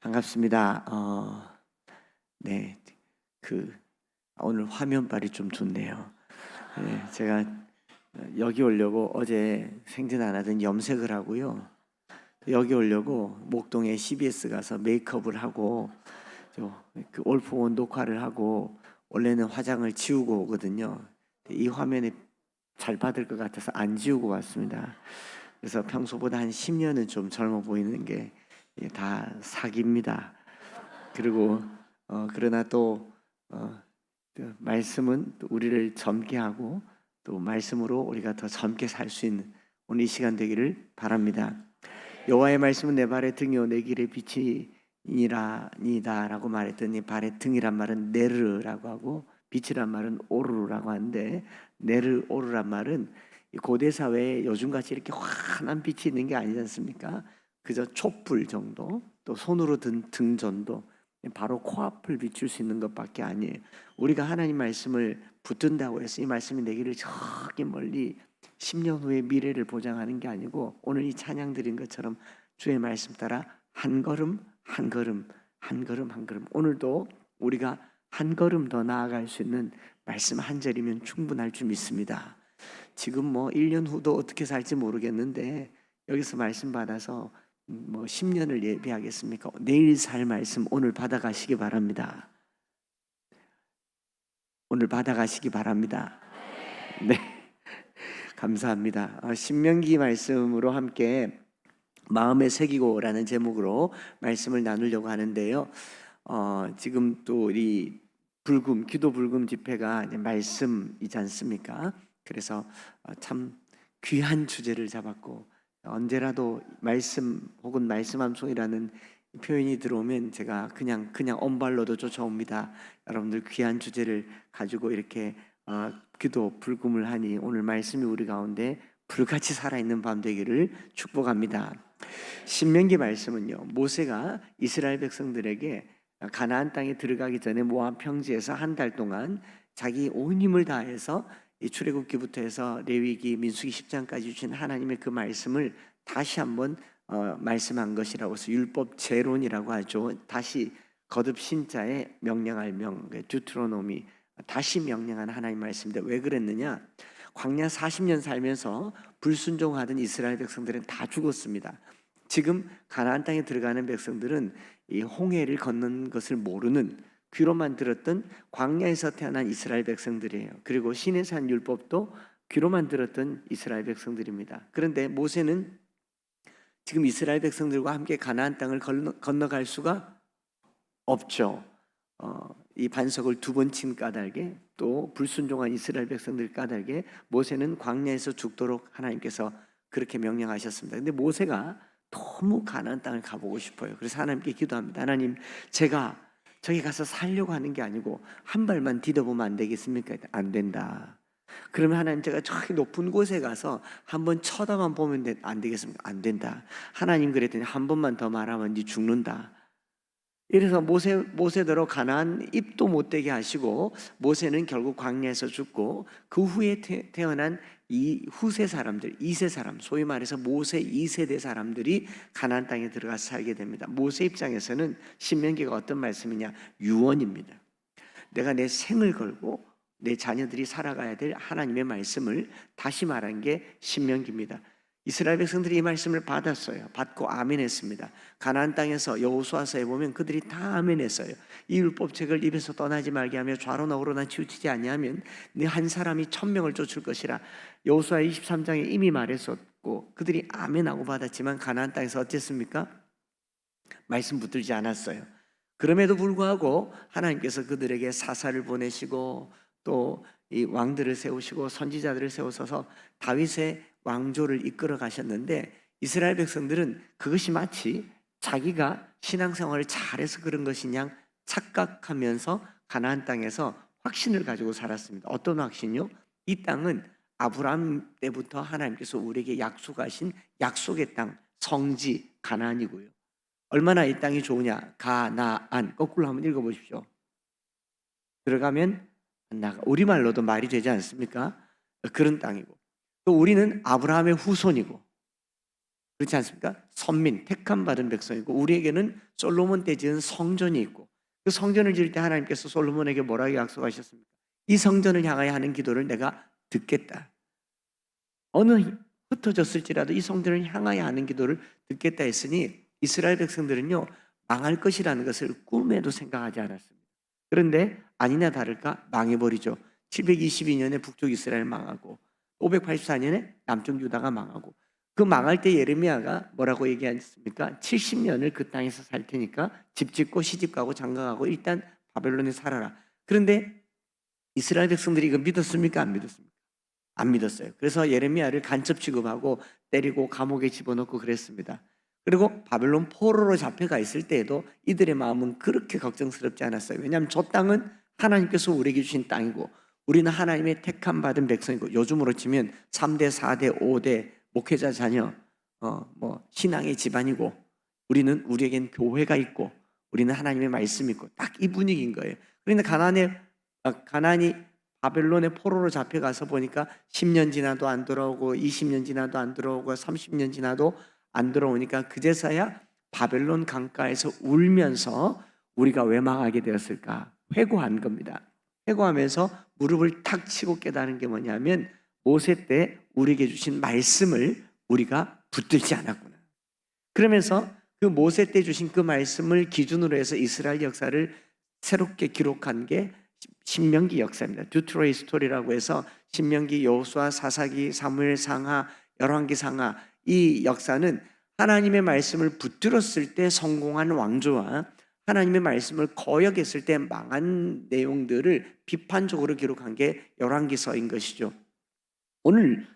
반갑습니다. 네, 그 오늘 화면빨이 좀 좋네요. 네, 제가 여기 오려고 어제 생전 안 하던 염색을 하고요. 여기 오려고 목동에 CBS 가서 메이크업을 하고 그 올포원 녹화를 하고 원래는 화장을 지우고 오거든요. 이 화면에 잘 받을 것 같아서 안 지우고 왔습니다. 그래서 평소보다 한 10년은 좀 젊어 보이는 게 다 사기입니다. 그리고 그러나 또 그 말씀은 또 우리를 젊게 하고 또 말씀으로 우리가 더 젊게 살 수 있는 오늘 이 시간 되기를 바랍니다. 여호와의 말씀은 내 발의 등이요 내 길의 빛이니라니다라고 말했더니 발의 등이란 말은 네르라고 하고 빛이란 말은 오르라고 하는데 네르 오르란 말은 고대 사회에 요즘같이 이렇게 환한 빛이 있는 게 아니지 않습니까? 그저 촛불 정도 또 손으로 든 등 정도 바로 코앞을 비출 수 있는 것밖에 아니에요. 우리가 하나님 말씀을 붙든다고 해서 이 말씀이 내 길을 저기 멀리 10년 후의 미래를 보장하는 게 아니고 오늘 이 찬양 드린 것처럼 주의 말씀 따라 한 걸음 한 걸음 한 걸음 한 걸음 오늘도 우리가 한 걸음 더 나아갈 수 있는 말씀 한 절이면 충분할 줄 믿습니다. 지금 뭐 1년 후도 어떻게 살지 모르겠는데 여기서 말씀 받아서 뭐 10년을 예비하겠습니까? 내일 살 말씀 오늘 받아가시기 바랍니다. 오늘 받아가시기 바랍니다. 네, 감사합니다. 신명기 말씀으로 함께 마음에 새기고라는 제목으로 말씀을 나누려고 하는데요. 지금 또 우리 불금 기도 불금 집회가 이제 말씀이지 않습니까? 그래서 참 귀한 주제를 잡았고 언제라도 말씀 혹은 말씀함송이라는 표현이 들어오면 제가 그냥 언발로도 쫓아옵니다. 여러분들 귀한 주제를 가지고 이렇게 기도 불금을 하니 오늘 말씀이 우리 가운데 불같이 살아있는 밤 되기를 축복합니다. 신명기 말씀은요, 모세가 이스라엘 백성들에게 가나안 땅에 들어가기 전에 모압 평지에서 한 달 동안 자기 온 힘을 다해서 이 출애굽기부터 해서 레위기, 민수기 10장까지 주신 하나님의 그 말씀을 다시 한번 말씀한 것이라고 해서 율법 재론이라고 하죠. 다시 거듭 신자의 명령할 명, 듀트로노미, 다시 명령한 하나님 말씀인데 왜 그랬느냐? 광야 40년 살면서 불순종하던 이스라엘 백성들은 다 죽었습니다. 지금 가나안 땅에 들어가는 백성들은 이 홍해를 건넌 것을 모르는 귀로만 들었던 광야에서 태어난 이스라엘 백성들이에요. 그리고 신의 산 율법도 귀로만 들었던 이스라엘 백성들입니다. 그런데 모세는 지금 이스라엘 백성들과 함께 가나안 땅을 건너갈 수가 없죠. 이 반석을 두 번 친 까닭에 또 불순종한 이스라엘 백성들 까닭에 모세는 광야에서 죽도록 하나님께서 그렇게 명령하셨습니다. 근데 모세가 너무 가나안 땅을 가보고 싶어요. 그래서 하나님께 기도합니다. 하나님, 제가 저기 가서 살려고 하는 게 아니고 한 발만 디뎌보면 안 되겠습니까? 안 된다. 그러면 하나님, 제가 저기 높은 곳에 가서 한번 쳐다만 보면 안 되겠습니까? 안 된다. 하나님 그랬더니 한 번만 더 말하면 네 죽는다. 이래서 모세대로 가나안 입도 못 되게 하시고 모세는 결국 광야에서 죽고 그 후에 태어난 이 후세 사람들, 2세 사람, 소위 말해서 모세 2세대 사람들이 가나안 땅에 들어가서 살게 됩니다. 모세 입장에서는 신명기가 어떤 말씀이냐? 유언입니다. 내가 내 생을 걸고 내 자녀들이 살아가야 될 하나님의 말씀을 다시 말한 게 신명기입니다. 이스라엘 백성들이 이 말씀을 받았어요. 받고 아멘했습니다. 가나안 땅에서 여호수아서에 보면 그들이 다 아멘했어요. 이 율법책을 입에서 떠나지 말게 하며 좌로나 우로나 치우치지 아니하면 네 한 사람이 1000명을 쫓을 것이라. 여호수아 23장에 이미 말했었고 그들이 아멘하고 받았지만 가나안 땅에서 어땠습니까? 말씀 붙들지 않았어요. 그럼에도 불구하고 하나님께서 그들에게 사사를 보내시고 또 이 왕들을 세우시고 선지자들을 세우셔서 다윗의 왕조를 이끌어 가셨는데 이스라엘 백성들은 그것이 마치 자기가 신앙생활을 잘해서 그런 것이냐 착각하면서 가나안 땅에서 확신을 가지고 살았습니다. 어떤 확신이요? 이 땅은 아브라함 때부터 하나님께서 우리에게 약속하신 약속의 땅, 성지 가나안이고요. 얼마나 이 땅이 좋으냐? 가나안. 거꾸로 한번 읽어보십시오. 들어가면 나가. 우리말로도 말이 되지 않습니까? 그런 땅이고 또 우리는 아브라함의 후손이고 그렇지 않습니까? 선민, 택함 받은 백성이고 우리에게는 솔로몬 때 지은 성전이 있고 그 성전을 지을 때 하나님께서 솔로몬에게 뭐라고 약속하셨습니까? 이 성전을 향하여 하는 기도를 내가 듣겠다. 어느 흩어졌을지라도 이 성전을 향하여 하는 기도를 듣겠다 했으니 이스라엘 백성들은요 망할 것이라는 것을 꿈에도 생각하지 않았습니다. 그런데 아니나 다를까 망해버리죠. 722년에 북쪽 이스라엘 망하고 584년에 남쪽 유다가 망하고 그 망할 때 예레미야가 뭐라고 얘기했습니까? 70년을 그 땅에서 살 테니까 집 짓고 시집 가고 장가 가고 일단 바벨론에 살아라. 그런데 이스라엘 백성들이 이거 믿었습니까? 안 믿었습니까? 안 믿었어요. 그래서 예레미야를 간첩 취급하고 때리고 감옥에 집어넣고 그랬습니다. 그리고 바벨론 포로로 잡혀가 있을 때에도 이들의 마음은 그렇게 걱정스럽지 않았어요. 왜냐하면 저 땅은 하나님께서 우리에게 주신 땅이고 우리는 하나님의 택함 받은 백성이고 요즘으로 치면 3대, 4대, 5대 목회자 자녀 신앙의 집안이고 우리는 우리에겐 교회가 있고 우리는 하나님의 말씀이 있고 딱 이 분위기인 거예요. 그런데 가나안이 바벨론의 포로로 잡혀가서 보니까 10년 지나도 안 돌아오고 20년 지나도 안 돌아오고 30년 지나도 안 돌아오니까 그제서야 바벨론 강가에서 울면서 우리가 왜 망하게 되었을까 회고한 겁니다. 회고하면서 무릎을 탁 치고 깨달은 게 뭐냐면 모세 때 우리에게 주신 말씀을 우리가 붙들지 않았구나. 그러면서 그 모세 때 주신 그 말씀을 기준으로 해서 이스라엘 역사를 새롭게 기록한 게 신명기 역사입니다. 듀트로이 스토리라고 해서 신명기, 여호수아, 사사기, 사무엘 상하, 열왕기 상하 이 역사는 하나님의 말씀을 붙들었을 때 성공한 왕조와 하나님의 말씀을 거역했을 때 망한 내용들을 비판적으로 기록한 게 열왕기서인 것이죠. 오늘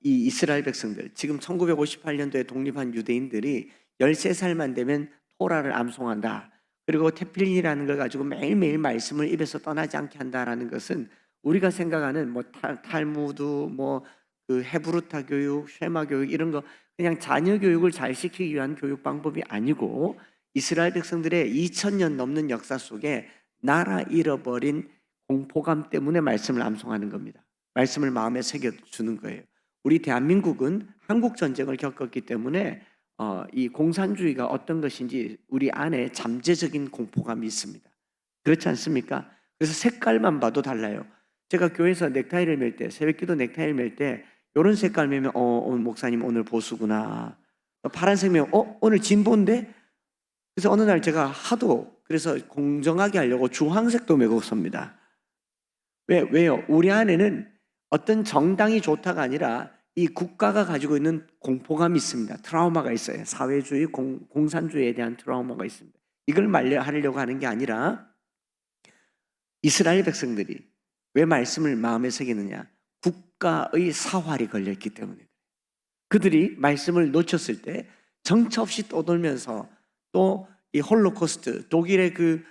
이 이스라엘 백성들 지금 1958년도에 독립한 유대인들이 13살만 되면 토라를 암송한다. 그리고 테필린이라는 걸 가지고 매일매일 말씀을 입에서 떠나지 않게 한다라는 것은 우리가 생각하는 뭐 탈무드, 뭐 그 헤브루타 교육, 쉐마 교육 이런 거 그냥 자녀 교육을 잘 시키기 위한 교육 방법이 아니고 이스라엘 백성들의 2000년 넘는 역사 속에 나라 잃어버린 공포감 때문에 말씀을 암송하는 겁니다. 말씀을 마음에 새겨주는 거예요. 우리 대한민국은 한국 전쟁을 겪었기 때문에 이 공산주의가 어떤 것인지 우리 안에 잠재적인 공포감이 있습니다. 그렇지 않습니까? 그래서 색깔만 봐도 달라요. 제가 교회에서 넥타이를 맬 때, 새벽기도 넥타이를 맬 때 이런 색깔 매면 오늘 목사님 오늘 보수구나. 파란색 매면 오늘 진보인데? 그래서 어느 날 제가 하도 그래서 공정하게 하려고 주황색도 매고 섭니다. 왜요? 우리 안에는 어떤 정당이 좋다가 아니라 이 국가가 가지고 있는 공포감이 있습니다. 트라우마가 있어요. 사회주의, 공산주의에 대한 트라우마가 있습니다. 이걸 말려하려고 하는 게 아니라 이스라엘 백성들이 왜 말씀을 마음에 새기느냐? 국가의 사활이 걸렸기 때문에 그들이 말씀을 놓쳤을 때 정처 없이 떠돌면서 또 이 홀로코스트 독일의 그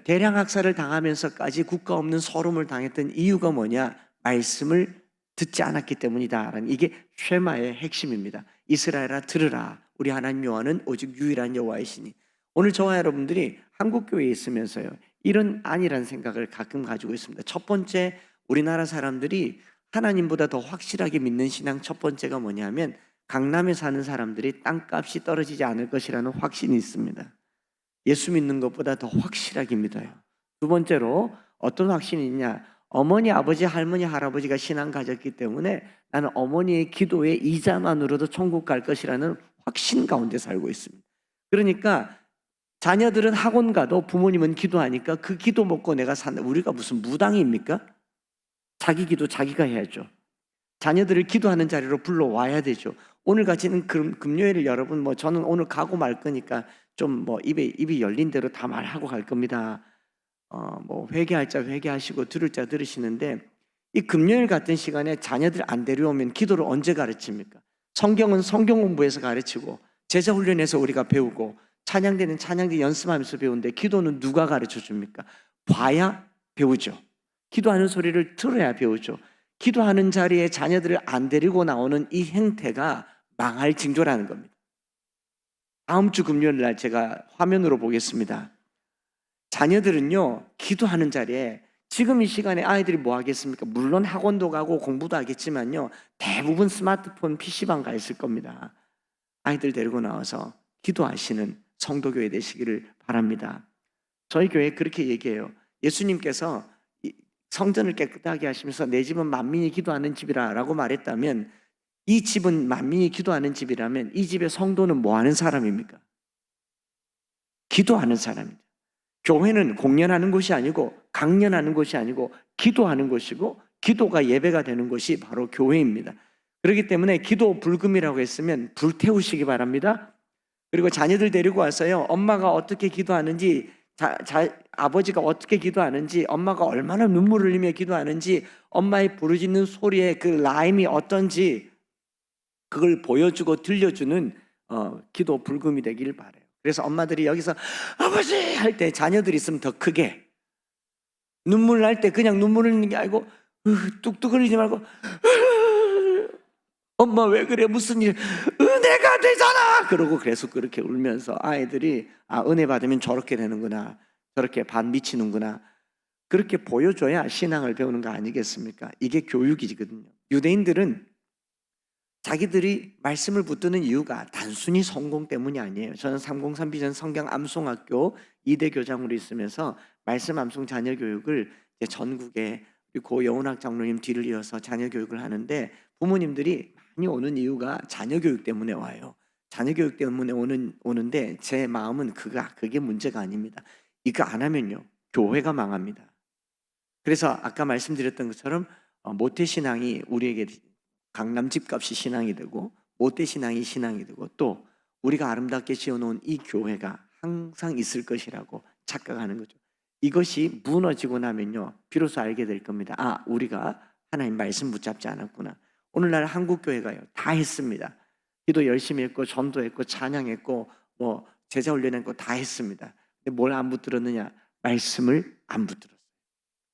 대량 학살을 당하면서까지 국가 없는 서름을 당했던 이유가 뭐냐? 말씀을 듣지 않았기 때문이다라는 이게 쉐마의 핵심입니다. 이스라엘아 들으라. 우리 하나님 여호와는 오직 유일한 여호와이시니. 오늘 저와 여러분들이 한국 교회에 있으면서요 이런 아니란 생각을 가끔 가지고 있습니다. 첫 번째 우리나라 사람들이 하나님보다 더 확실하게 믿는 신앙 첫 번째가 뭐냐면 강남에 사는 사람들이 땅값이 떨어지지 않을 것이라는 확신이 있습니다. 예수 믿는 것보다 더 확실하게 믿어요. 두 번째로 어떤 확신이 있냐? 어머니, 아버지, 할머니, 할아버지가 신앙 가졌기 때문에 나는 어머니의 기도의 이자만으로도 천국 갈 것이라는 확신 가운데 살고 있습니다. 그러니까 자녀들은 학원 가도 부모님은 기도하니까 그 기도 먹고 내가 산다. 우리가 무슨 무당입니까? 자기 기도 자기가 해야죠. 자녀들을 기도하는 자리로 불러와야 되죠. 오늘 같이는 금요일을 여러분 저는 오늘 가고 말 거니까 좀 입이 열린 대로 다 말하고 갈 겁니다. 회개할 자 회개하시고 들을 자 들으시는데 이 금요일 같은 시간에 자녀들 안 데려오면 기도를 언제 가르칩니까? 성경은 성경 공부해서 가르치고 제자 훈련에서 우리가 배우고 찬양대는 찬양대 연습하면서 배우는데 기도는 누가 가르쳐 줍니까? 봐야 배우죠. 기도하는 소리를 들어야 배우죠. 기도하는 자리에 자녀들을 안 데리고 나오는 이 행태가 망할 징조라는 겁니다. 다음 주 금요일 날 제가 화면으로 보겠습니다. 자녀들은요 기도하는 자리에 지금 이 시간에 아이들이 뭐 하겠습니까? 물론 학원도 가고 공부도 하겠지만요 대부분 스마트폰 PC방 가 있을 겁니다. 아이들 데리고 나와서 기도하시는 성도교회 되시기를 바랍니다. 저희 교회 그렇게 얘기해요. 예수님께서 성전을 깨끗하게 하시면서 내 집은 만민이 기도하는 집이라 라고 말했다면, 이 집은 만민이 기도하는 집이라면 이 집의 성도는 뭐 하는 사람입니까? 기도하는 사람입니다. 교회는 공연하는 곳이 아니고 강연하는 곳이 아니고 기도하는 곳이고, 기도가 예배가 되는 곳이 바로 교회입니다. 그렇기 때문에 기도 불금이라고 했으면 불태우시기 바랍니다. 그리고 자녀들 데리고 와서요, 엄마가 어떻게 기도하는지, 아버지가 어떻게 기도하는지, 엄마가 얼마나 눈물을 흘리며 기도하는지, 엄마의 부르짖는 소리의 그 라임이 어떤지 그걸 보여주고 들려주는 기도 불금이 되길 바라요. 그래서 엄마들이 여기서 아버지 할 때 자녀들이 있으면 더 크게, 눈물 날 때 그냥 눈물 흘리는 게 아니고 뚝뚝 흘리지 말고 엄마 왜 그래, 무슨 일, 은혜가 되잖아 그러고 계속 그렇게 울면서 아이들이 은혜 받으면 저렇게 되는구나, 저렇게 반 미치는구나, 그렇게 보여줘야 신앙을 배우는 거 아니겠습니까? 이게 교육이거든요. 유대인들은 자기들이 말씀을 붙드는 이유가 단순히 성공 때문이 아니에요. 저는 303 비전 성경 암송학교 2대 교장으로 있으면서 말씀 암송 자녀 교육을 전국에, 고 여운학 장로님 뒤를 이어서 자녀 교육을 하는데, 부모님들이 많이 오는 이유가 자녀 교육 때문에 와요. 자녀 교육 때문에 오는데 제 마음은 그게 문제가 아닙니다. 이거 안 하면요, 교회가 망합니다. 그래서 아까 말씀드렸던 것처럼 모태신앙이 우리에게 강남 집값이 신앙이 되고, 모태신앙이 신앙이 되고, 또 우리가 아름답게 지어놓은 이 교회가 항상 있을 것이라고 착각하는 거죠. 이것이 무너지고 나면요, 비로소 알게 될 겁니다. 우리가 하나님 말씀 붙잡지 않았구나. 오늘날 한국교회가요, 다 했습니다. 기도 열심히 했고, 전도했고, 찬양했고, 제자 훈련했고, 다 했습니다. 근데 뭘 안 붙들었느냐? 말씀을 안 붙들었어요.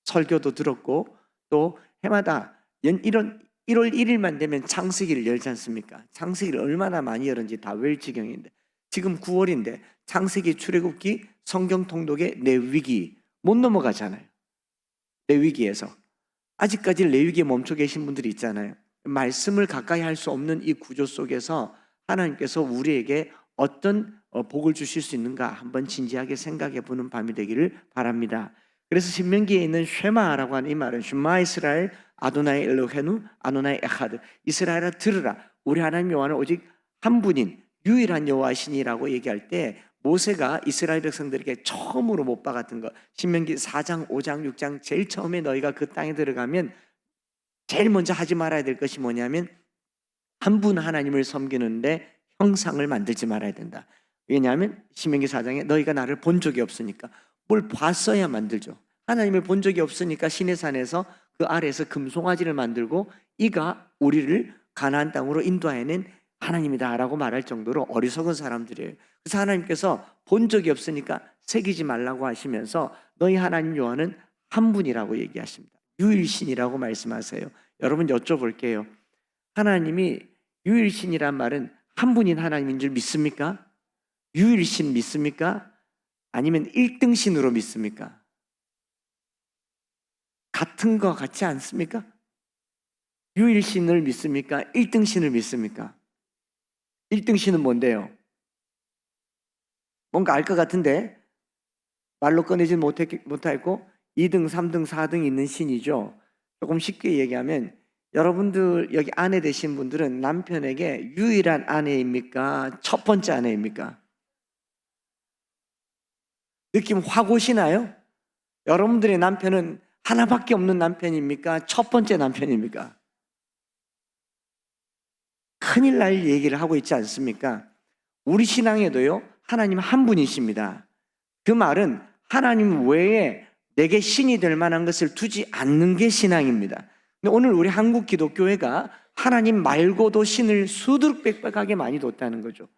설교도 들었고, 또 해마다 1월 1일만 되면 창세기를 열지 않습니까? 창세기를 얼마나 많이 열은지 다 외울 지경인데, 지금 9월인데 창세기, 출애굽기, 성경 통독의 레위기 못 넘어가잖아요. 레위기에서 아직까지 레위기에 멈춰 계신 분들이 있잖아요. 말씀을 가까이 할 수 없는 이 구조 속에서 하나님께서 우리에게 어떤 복을 주실 수 있는가 한번 진지하게 생각해 보는 밤이 되기를 바랍니다. 그래서 신명기에 있는 쉐마라고 하는 이 말은 쉐마 이스라엘 아도나이 엘로헤누 아도나이 에하드, 이스라엘아 들으라, 우리 하나님 여호와는 오직 한 분인 유일한 여호와시니라고 얘기할 때, 모세가 이스라엘 백성들에게 처음으로 못 박았던 것, 신명기 4장 5장 6장 제일 처음에 너희가 그 땅에 들어가면 제일 먼저 하지 말아야 될 것이 뭐냐면, 한 분 하나님을 섬기는데 형상을 만들지 말아야 된다. 왜냐하면 신명기 4장에 너희가 나를 본 적이 없으니까. 뭘 봤어야 만들죠. 하나님을 본 적이 없으니까 시내산에서 그 아래에서 금송아지를 만들고 이가 우리를 가나안 땅으로 인도하여낸 하나님이다 라고 말할 정도로 어리석은 사람들이에요. 그래서 하나님께서 본 적이 없으니까 새기지 말라고 하시면서 너희 하나님 여호와는 한 분이라고 얘기하십니다. 유일신이라고 말씀하세요. 여러분 여쭤볼게요. 하나님이 유일신이란 말은 한 분인 하나님인 줄 믿습니까? 유일신 믿습니까? 아니면 1등신으로 믿습니까? 같은 거 같지 않습니까? 유일신을 믿습니까? 1등신을 믿습니까? 1등신은 뭔데요? 뭔가 알 것 같은데 말로 꺼내지 못했고 2등, 3등, 4등 있는 신이죠. 조금 쉽게 얘기하면, 여러분들 여기 아내 되신 분들은 남편에게 유일한 아내입니까? 첫 번째 아내입니까? 느낌 확 오시나요? 여러분들의 남편은 하나밖에 없는 남편입니까? 첫 번째 남편입니까? 큰일 날 얘기를 하고 있지 않습니까? 우리 신앙에도요, 하나님 한 분이십니다. 그 말은 하나님 외에 내게 신이 될 만한 것을 두지 않는 게 신앙입니다. 근데 오늘 우리 한국 기독교회가 하나님 말고도 신을 수두룩백백하게 많이 뒀다는 거죠.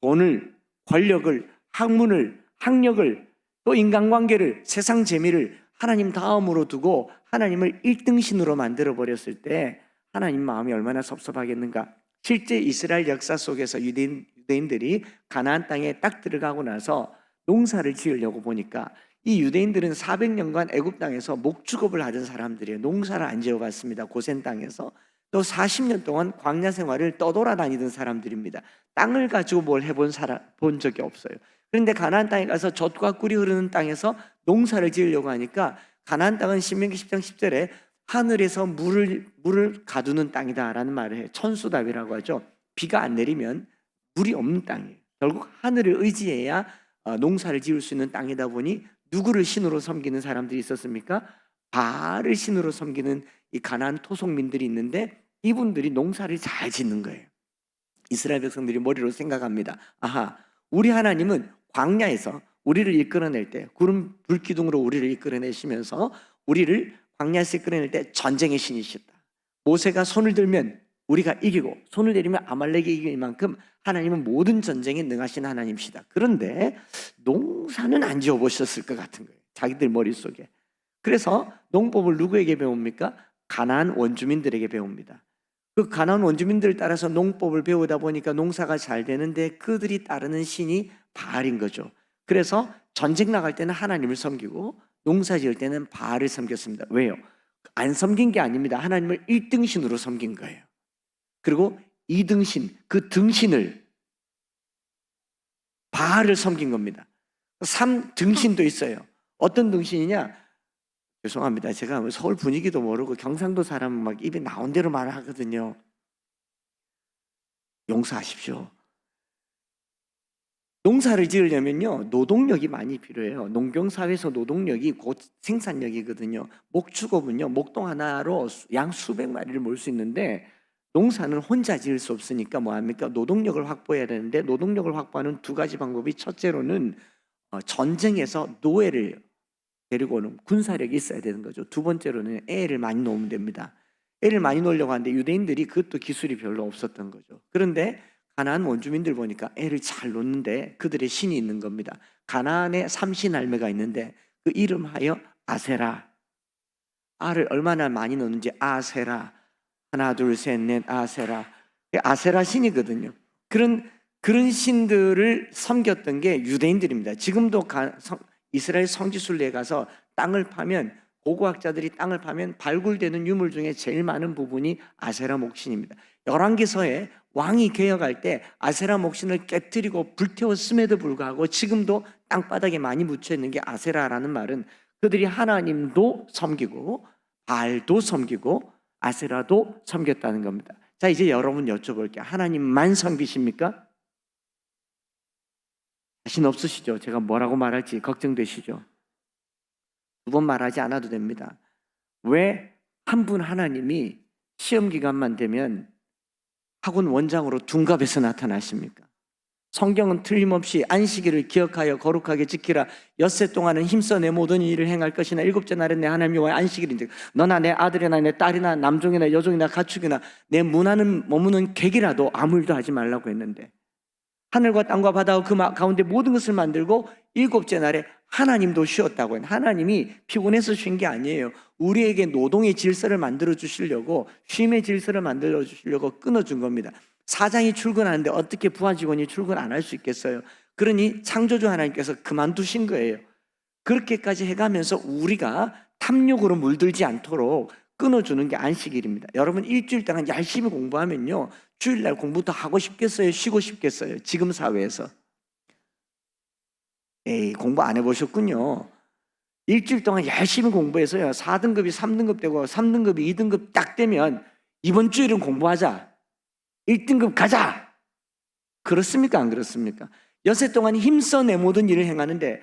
돈을, 권력을, 학문을, 학력을, 또 인간관계를, 세상 재미를 하나님 다음으로 두고 하나님을 1등신으로 만들어 버렸을 때 하나님 마음이 얼마나 섭섭하겠는가. 실제 이스라엘 역사 속에서 유대인들이 가나안 땅에 딱 들어가고 나서 농사를 지으려고 보니까, 이 유대인들은 400년간 애굽 땅에서 목축업을 하던 사람들이에요. 농사를 안 지어봤습니다. 고센 땅에서. 또 40년 동안 광야 생활을 떠돌아다니던 사람들입니다. 땅을 가지고 뭘 해본 본 적이 없어요. 그런데 가나안 땅에 가서 젖과 꿀이 흐르는 땅에서 농사를 지으려고 하니까, 가나안 땅은 신명기 10장 10절에 하늘에서 물을 가두는 땅이다라는 말을 해요. 천수답이라고 하죠. 비가 안 내리면 물이 없는 땅이에요. 결국 하늘을 의지해야 농사를 지을 수 있는 땅이다 보니, 누구를 신으로 섬기는 사람들이 있었습니까? 바알을 신으로 섬기는 이 가나안 토속민들이 있는데, 이분들이 농사를 잘 짓는 거예요. 이스라엘 백성들이 머리로 생각합니다. 아하, 우리 하나님은 광야에서 우리를 이끌어낼 때 구름 불기둥으로 우리를 이끌어내시면서 우리를 광야에서 이끌어낼 때 전쟁의 신이시다. 모세가 손을 들면 우리가 이기고 손을 내리면 아말렉이 이길 만큼 하나님은 모든 전쟁에 능하신 하나님이시다. 그런데 농사는 안 지어보셨을 것 같은 거예요, 자기들 머릿속에. 그래서 농법을 누구에게 배웁니까? 가나안 원주민들에게 배웁니다. 그 가나안 원주민들을 따라서 농법을 배우다 보니까 농사가 잘 되는데, 그들이 따르는 신이 바알인 거죠. 그래서 전쟁 나갈 때는 하나님을 섬기고 농사 지을 때는 바알을 섬겼습니다. 왜요? 안 섬긴 게 아닙니다. 하나님을 1등 신으로 섬긴 거예요. 그리고 2등 신, 그 등신을, 바알을 섬긴 겁니다. 3등 신도 있어요. 어떤 등신이냐? 죄송합니다. 제가 서울 분위기도 모르고 경상도 사람은 막 입에 나온 대로 말을 하거든요. 용서하십시오. 농사를 지으려면요, 노동력이 많이 필요해요. 농경사회에서 노동력이 곧 생산력이거든요. 목축업은요, 목동 하나로 양 수백 마리를 몰 수 있는데, 농사는 혼자 지을 수 없으니까 뭐합니까? 노동력을 확보해야 되는데, 노동력을 확보하는 두 가지 방법이, 첫째로는 전쟁에서 노예를 데리고 오는 군사력이 있어야 되는 거죠. 두 번째로는 애를 많이 놓으면 됩니다. 애를 많이 놓으려고 하는데 유대인들이 그것도 기술이 별로 없었던 거죠. 그런데 가나안 원주민들 보니까 애를 잘 놓는데 그들의 신이 있는 겁니다. 가나안에 삼신 할매가 있는데 그 이름하여 아세라. 알을 얼마나 많이 넣는지 아세라. 하나 둘 셋 넷 아세라. 아세라 신이거든요. 그런 신들을 섬겼던 게 유대인들입니다. 지금도 이스라엘 성지순례에 가서 땅을 파면, 고고학자들이 땅을 파면 발굴되는 유물 중에 제일 많은 부분이 아세라 목신입니다. 열왕기서에 왕이 개혁할 때 아세라 목신을 깨뜨리고 불태웠음에도 불구하고 지금도 땅바닥에 많이 묻혀 있는 게 아세라라는 말은, 그들이 하나님도 섬기고 바알도 섬기고 아세라도 섬겼다는 겁니다. 자, 이제 여러분 여쭤볼게요. 하나님만 섬기십니까? 자신 없으시죠? 제가 뭐라고 말할지 걱정되시죠? 두 번 말하지 않아도 됩니다. 왜 한 분 하나님이 시험 기간만 되면 학원 원장으로 둔갑해서 나타나십니까? 성경은 틀림없이 안식일을 기억하여 거룩하게 지키라. 엿새 동안은 힘써 내 모든 일을 행할 것이나 일곱째 날은 내 하나님 여호와의 안식일인데, 너나 내 아들이나 내 딸이나 남종이나 여종이나 가축이나 내 문하는 머무는 객이라도 아무 일도 하지 말라고 했는데, 하늘과 땅과 바다와 그 가운데 모든 것을 만들고 일곱째 날에 하나님도 쉬었다고 해요. 하나님이 피곤해서 쉰 게 아니에요. 우리에게 노동의 질서를 만들어 주시려고, 쉼의 질서를 만들어 주시려고 끊어준 겁니다. 사장이 출근하는데 어떻게 부하 직원이 출근 안 할 수 있겠어요? 그러니 창조주 하나님께서 그만두신 거예요. 그렇게까지 해가면서 우리가 탐욕으로 물들지 않도록 끊어주는 게 안식일입니다. 여러분, 일주일 동안 열심히 공부하면요, 주일날 공부 더 하고 싶겠어요? 쉬고 싶겠어요? 지금 사회에서. 에이, 공부 안 해보셨군요. 일주일 동안 열심히 공부해서요, 4등급이 3등급 되고 3등급이 2등급 딱 되면 이번 주일은 공부하자, 1등급 가자. 그렇습니까? 안 그렇습니까? 엿새 동안 힘써 내 모든 일을 행하는데,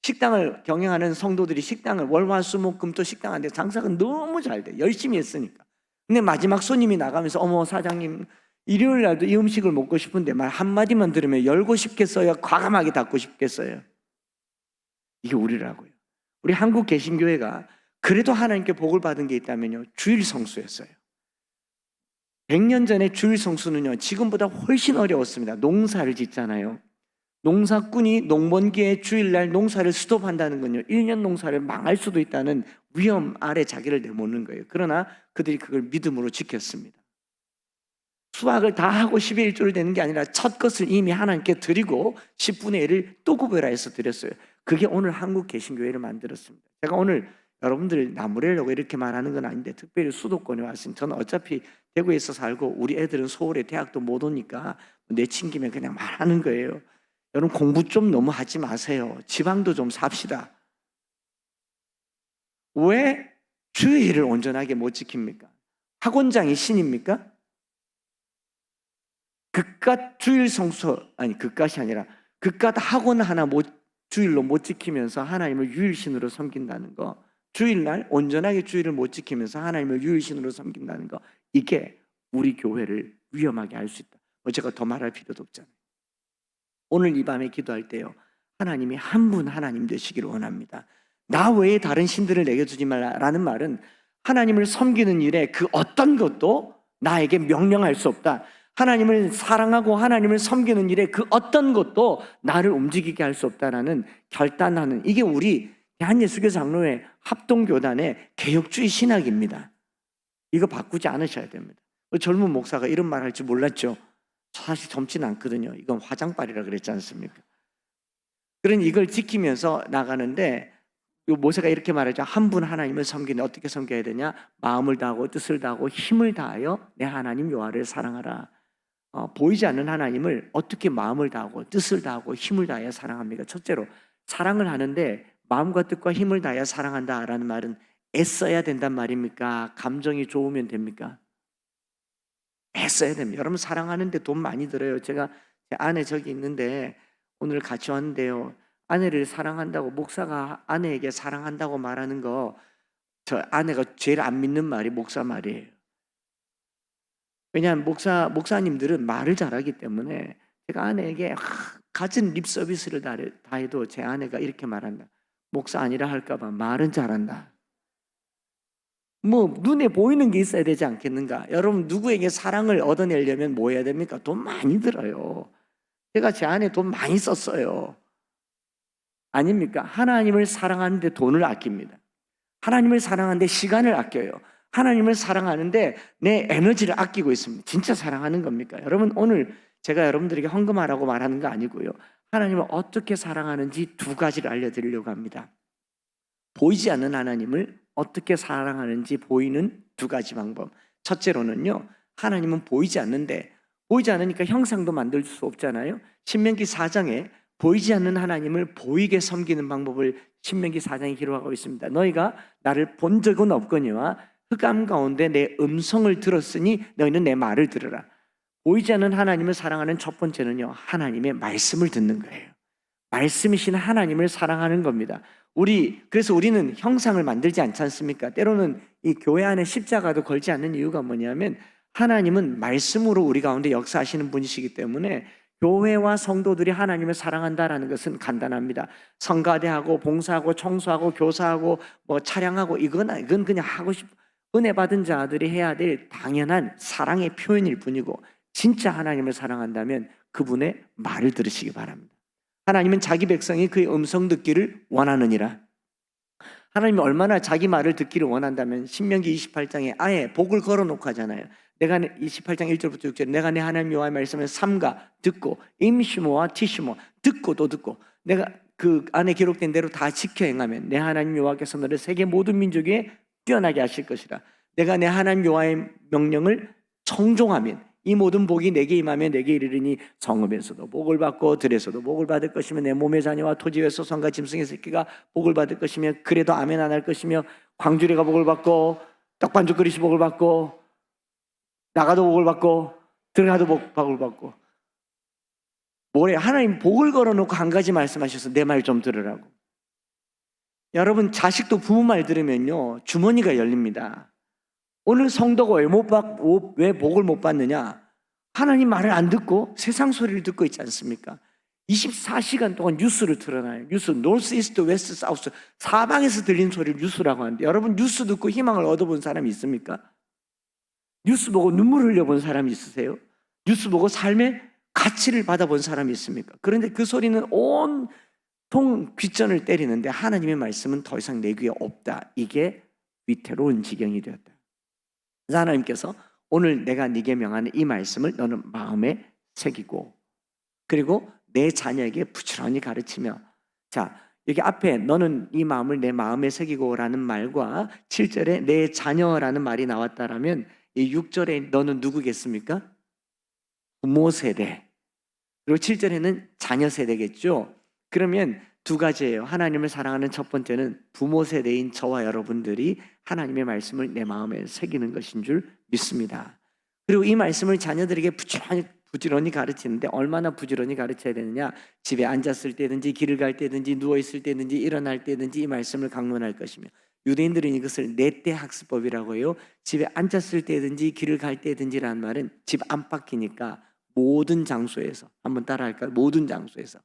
식당을 경영하는 성도들이 식당을 월화수목금토 식당 하는데 장사가 너무 잘 돼. 열심히 했으니까. 근데 마지막 손님이 나가면서, 어머 사장님, 일요일 날도 이 음식을 먹고 싶은데 말 한마디만 들으면 열고 싶겠어요? 과감하게 닫고 싶겠어요? 이게 우리라고요. 우리 한국 개신교회가 그래도 하나님께 복을 받은 게 있다면요, 주일 성수였어요. 100년 전에 주일 성수는요, 지금보다 훨씬 어려웠습니다. 농사를 짓잖아요. 농사꾼이 농번기에 주일날 농사를 스톱한다는 건요, 1년 농사를 망할 수도 있다는 위험 아래 자기를 내모는 거예요. 그러나 그들이 그걸 믿음으로 지켰습니다. 수확을 다 하고 10의 1조를 되는 게 아니라 첫 것을 이미 하나님께 드리고 10분의 1을 또 구별하여서 드렸어요. 그게 오늘 한국 개신교회를 만들었습니다. 제가 오늘 여러분들 나무래려고 이렇게 말하는 건 아닌데, 특별히 수도권에 왔으니, 저는 어차피 대구에서 살고 우리 애들은 서울에 대학도 못 오니까 내친김에 그냥 말하는 거예요. 여러분 공부 좀 너무 하지 마세요. 지방도 좀 삽시다. 왜 주일을 온전하게 못 지킵니까? 학원장이 신입니까? 그깟 주일 성수, 아니 그깟이 아니라 그깟 학원 하나 주일로 못 지키면서 하나님을 유일신으로 섬긴다는 거, 주일날 온전하게 주일을 못 지키면서 하나님을 유일신으로 섬긴다는 거, 이게 우리 교회를 위험하게 할 수 있다. 제가 더 말할 필요도 없잖아요. 오늘 이 밤에 기도할 때요, 하나님이 한 분 하나님 되시기를 원합니다. 나 외에 다른 신들을 내게 두지 말라라는 말은 하나님을 섬기는 일에 그 어떤 것도 나에게 명령할 수 없다. 하나님을 사랑하고 하나님을 섬기는 일에 그 어떤 것도 나를 움직이게 할 수 없다라는 결단하는, 이게 우리 대한예수교 장로회 합동교단의 개혁주의 신학입니다. 이거 바꾸지 않으셔야 됩니다. 젊은 목사가 이런 말 할 줄 몰랐죠. 사실 젊진 않거든요. 이건 화장빨이라 그랬지 않습니까? 그러니 이걸 지키면서 나가는데, 모세가 이렇게 말하죠. 한 분 하나님을 섬기는, 어떻게 섬겨야 되냐? 마음을 다하고 뜻을 다하고 힘을 다하여 내 하나님 여호와를 사랑하라. 보이지 않는 하나님을 어떻게 마음을 다하고 뜻을 다하고 힘을 다하여 사랑합니까? 첫째로 사랑을 하는데 마음과 뜻과 힘을 다하여 사랑한다라는 말은 애써야 된단 말입니까? 감정이 좋으면 됩니까? 애써야 됩니다. 여러분 사랑하는데 돈 많이 들어요. 제가 제 아내 저기 있는데 오늘 같이 왔는데요, 아내를 사랑한다고, 목사가 아내에게 사랑한다고 말하는 거, 저 아내가 제일 안 믿는 말이 목사 말이에요. 왜냐하면 목사님들은 말을 잘하기 때문에, 제가 아내에게 갖은 립 서비스를 다 해도 제 아내가 이렇게 말한다. 목사 아니라 할까봐 말은 잘한다. 뭐 눈에 보이는 게 있어야 되지 않겠는가? 여러분 누구에게 사랑을 얻어내려면 뭐 해야 됩니까? 돈 많이 들어요. 제가 제 아내 돈 많이 썼어요. 아닙니까? 하나님을 사랑하는데 돈을 아낍니다. 하나님을 사랑하는데 시간을 아껴요. 하나님을 사랑하는데 내 에너지를 아끼고 있습니다. 진짜 사랑하는 겁니까? 여러분 오늘 제가 여러분들에게 헌금하라고 말하는 거 아니고요, 하나님을 어떻게 사랑하는지 두 가지를 알려드리려고 합니다. 보이지 않는 하나님을 어떻게 사랑하는지 보이는 두 가지 방법. 첫째로는요, 하나님은 보이지 않는데, 보이지 않으니까 형상도 만들 수 없잖아요. 신명기 4장에 보이지 않는 하나님을 보이게 섬기는 방법을 신명기 4장에 기록하고 있습니다. 너희가 나를 본 적은 없거니와 흑암 가운데 내 음성을 들었으니 너희는 내 말을 들으라. 보이지 않는 하나님을 사랑하는 첫 번째는요, 하나님의 말씀을 듣는 거예요. 말씀이신 하나님을 사랑하는 겁니다. 그래서 우리는 형상을 만들지 않지 않습니까? 때로는 이 교회 안에 십자가도 걸지 않는 이유가 뭐냐면, 하나님은 말씀으로 우리 가운데 역사하시는 분이시기 때문에 교회와 성도들이 하나님을 사랑한다라는 것은 간단합니다. 성가대하고 봉사하고 청소하고 교사하고 뭐 차량하고 이건 그냥 하고 은혜 받은 자들이 해야 될 당연한 사랑의 표현일 뿐이고, 진짜 하나님을 사랑한다면 그분의 말을 들으시기 바랍니다. 하나님은 자기 백성이 그의 음성 듣기를 원하느니라. 하나님이 얼마나 자기 말을 듣기를 원한다면 신명기 28장에 아예 복을 걸어놓고 하잖아요. 28장 1절부터 6절, 내가 내 하나님 여호와의 말씀을 삼가 듣고, 임시모와 티시모, 듣고 또 듣고, 내가 그 안에 기록된 대로 다 지켜 행하면 내 하나님 여호와께서 너를 세계 모든 민족 위에 뛰어나게 하실 것이라. 내가 내 하나님 여호와의 명령을 청종하면 이 모든 복이 내게 임하며 내게 이르리니 성읍에서도 복을 받고 들에서도 복을 받을 것이며 내 몸의 자녀와 토지 위에 소산과 짐승의 새끼가 복을 받을 것이며 그래도 아멘 안 할 것이며 광주리가 복을 받고 떡반죽 그릇이 복을 받고 나가도 복을 받고 들어가도 복을 받고. 뭐래? 하나님 복을 걸어놓고 한 가지 말씀하셔서 내 말 좀 들으라고. 여러분 자식도 부모 말 들으면요 주머니가 열립니다. 오늘 성도가 왜 복을 못 받느냐? 하나님 말을 안 듣고 세상 소리를 듣고 있지 않습니까? 24시간 동안 뉴스를 틀어놔요. 뉴스, 노스, 이스트, 웨스트, 사우스, 사방에서 들리는 소리를 뉴스라고 하는데, 여러분 뉴스 듣고 희망을 얻어본 사람이 있습니까? 뉴스 보고 눈물 흘려본 사람이 있으세요? 뉴스 보고 삶의 가치를 받아본 사람이 있습니까? 그런데 그 소리는 온통 귓전을 때리는데 하나님의 말씀은 더 이상 내 귀에 없다. 이게 위태로운 지경이 되었다. 그래서 하나님께서 오늘 내가 네게 명하는 이 말씀을 너는 마음에 새기고, 그리고 내 자녀에게 부지런히 가르치며, 자, 여기 앞에 너는 이 마음을 내 마음에 새기고라는 말과 7절에 내 자녀라는 말이 나왔다라면 이 6절에 너는 누구겠습니까? 부모 세대. 그리고 7절에는 자녀 세대겠죠. 그러면 두 가지예요. 하나님을 사랑하는 첫 번째는 부모 세대인 저와 여러분들이 하나님의 말씀을 내 마음에 새기는 것인 줄 믿습니다. 그리고 이 말씀을 자녀들에게 부지런히 가르치는데 얼마나 부지런히 가르쳐야 되느냐? 집에 앉았을 때든지 길을 갈 때든지 누워있을 때든지 일어날 때든지 이 말씀을 강론할 것이며, 유대인들은 이것을 내때 학습법이라고 해요. 집에 앉았을 때든지 길을 갈 때든지라는 말은 집 안팎이니까 모든 장소에서, 한번 따라할까요? 모든 장소에서.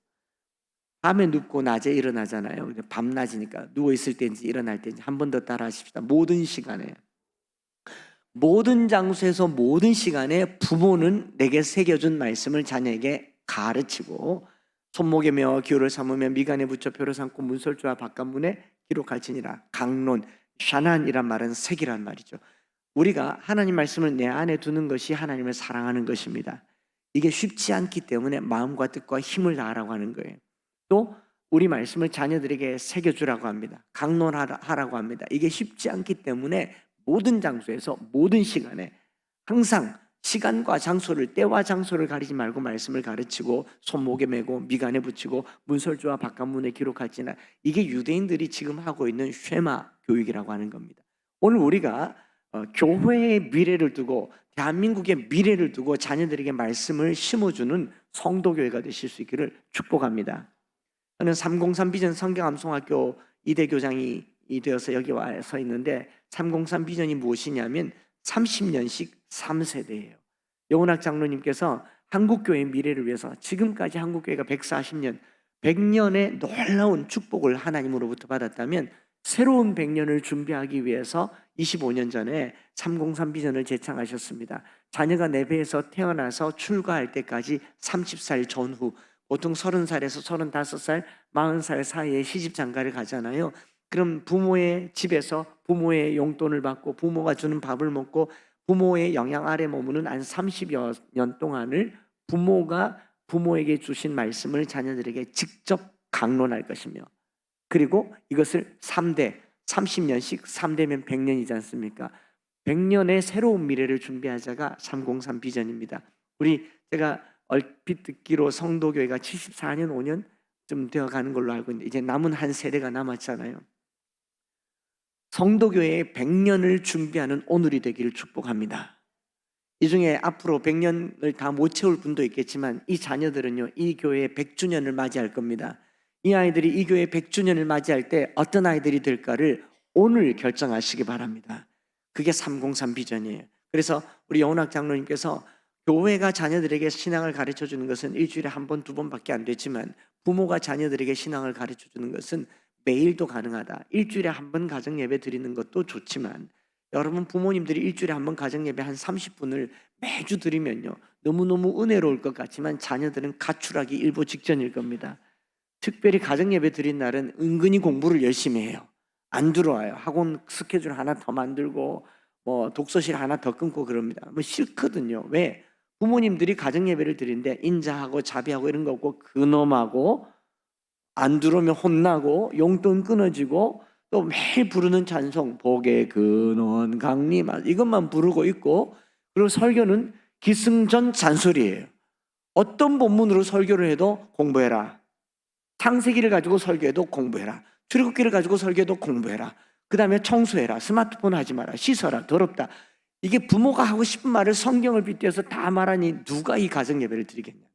밤에 눕고 낮에 일어나잖아요. 밤낮이니까 누워있을 때인지 일어날 때인지 한 번 더 따라 하십시다. 모든 시간에, 모든 장소에서 모든 시간에 부모는 내게 새겨준 말씀을 자녀에게 가르치고 손목에 메어 기호를 삼으며 미간에 붙여 표를 삼고 문설주와 바깥문에 기록할지니라. 강론, 샤난이란 말은 색이란 말이죠. 우리가 하나님 말씀을 내 안에 두는 것이 하나님을 사랑하는 것입니다. 이게 쉽지 않기 때문에 마음과 뜻과 힘을 다하라고 하는 거예요. 또 우리 말씀을 자녀들에게 새겨주라고 합니다. 강론하라고 합니다. 이게 쉽지 않기 때문에 모든 장소에서 모든 시간에 항상 시간과 장소를, 때와 장소를 가리지 말고 말씀을 가르치고 손목에 메고 미간에 붙이고 문설주와 바깥문에 기록할지나, 이게 유대인들이 지금 하고 있는 쉐마 교육이라고 하는 겁니다. 오늘 우리가 교회의 미래를 두고 대한민국의 미래를 두고 자녀들에게 말씀을 심어주는 성도교회가 되실 수 있기를 축복합니다. 저는 303 비전 성경암송학교 이대교장이 되어서 여기 와서 있는데, 303 비전이 무엇이냐면 30년씩 3세대예요. 영원학 장로님께서 한국교회의 미래를 위해서 지금까지 한국교회가 140년, 100년의 놀라운 축복을 하나님으로부터 받았다면 새로운 100년을 준비하기 위해서 25년 전에 303 비전을 제창하셨습니다. 자녀가 내 배에서 태어나서 출가할 때까지 30살 전후, 보통 30살에서 35살, 40살 사이에 시집 장가를 가잖아요. 그럼 부모의 집에서 부모의 용돈을 받고 부모가 주는 밥을 먹고 부모의 영향 아래 머무는 한 30여 년 동안을 부모가 부모에게 주신 말씀을 자녀들에게 직접 강론할 것이며, 그리고 이것을 3대, 30년씩 3대면 100년이지 않습니까? 100년의 새로운 미래를 준비하자가 303 비전입니다. 제가 얼핏 듣기로 성도교회가 74년, 5년 좀 되어가는 걸로 알고 있는데 이제 남은 한 세대가 남았잖아요. 성도교회의 100년을 준비하는 오늘이 되기를 축복합니다. 이 중에 앞으로 100년을 다 못 채울 분도 있겠지만 이 자녀들은요, 이 교회의 100주년을 맞이할 겁니다. 이 아이들이 이 교회 100주년을 맞이할 때 어떤 아이들이 될까를 오늘 결정하시기 바랍니다. 그게 303 비전이에요. 그래서 우리 영원학 장로님께서 교회가 자녀들에게 신앙을 가르쳐 주는 것은 일주일에 한 번, 두 번밖에 안 되지만 부모가 자녀들에게 신앙을 가르쳐 주는 것은 매일도 가능하다. 일주일에 한 번 가정 예배 드리는 것도 좋지만 여러분 부모님들이 일주일에 한 번 가정 예배 한 30분을 매주 드리면요, 너무너무 은혜로울 것 같지만 자녀들은 가출하기 일보 직전일 겁니다. 특별히 가정 예배 드린 날은 은근히 공부를 열심히 해요. 안 들어와요. 학원 스케줄 하나 더 만들고 뭐 독서실 하나 더 끊고 그럽니다. 뭐 싫거든요. 왜? 부모님들이 가정 예배를 드리는데 인자하고 자비하고 이런 거 없고 근엄하고 안 들어오면 혼나고 용돈 끊어지고 또 매일 부르는 찬송 복의 근원 강림 이것만 부르고 있고, 그리고 설교는 기승전 잔소리예요. 어떤 본문으로 설교를 해도 공부해라, 창세기를 가지고 설교해도 공부해라, 출애굽기를 가지고 설교해도 공부해라, 그 다음에 청소해라, 스마트폰 하지 마라, 씻어라, 더럽다. 이게 부모가 하고 싶은 말을 성경을 빗대어서 다 말하니 누가 이 가정예배를 드리겠냐.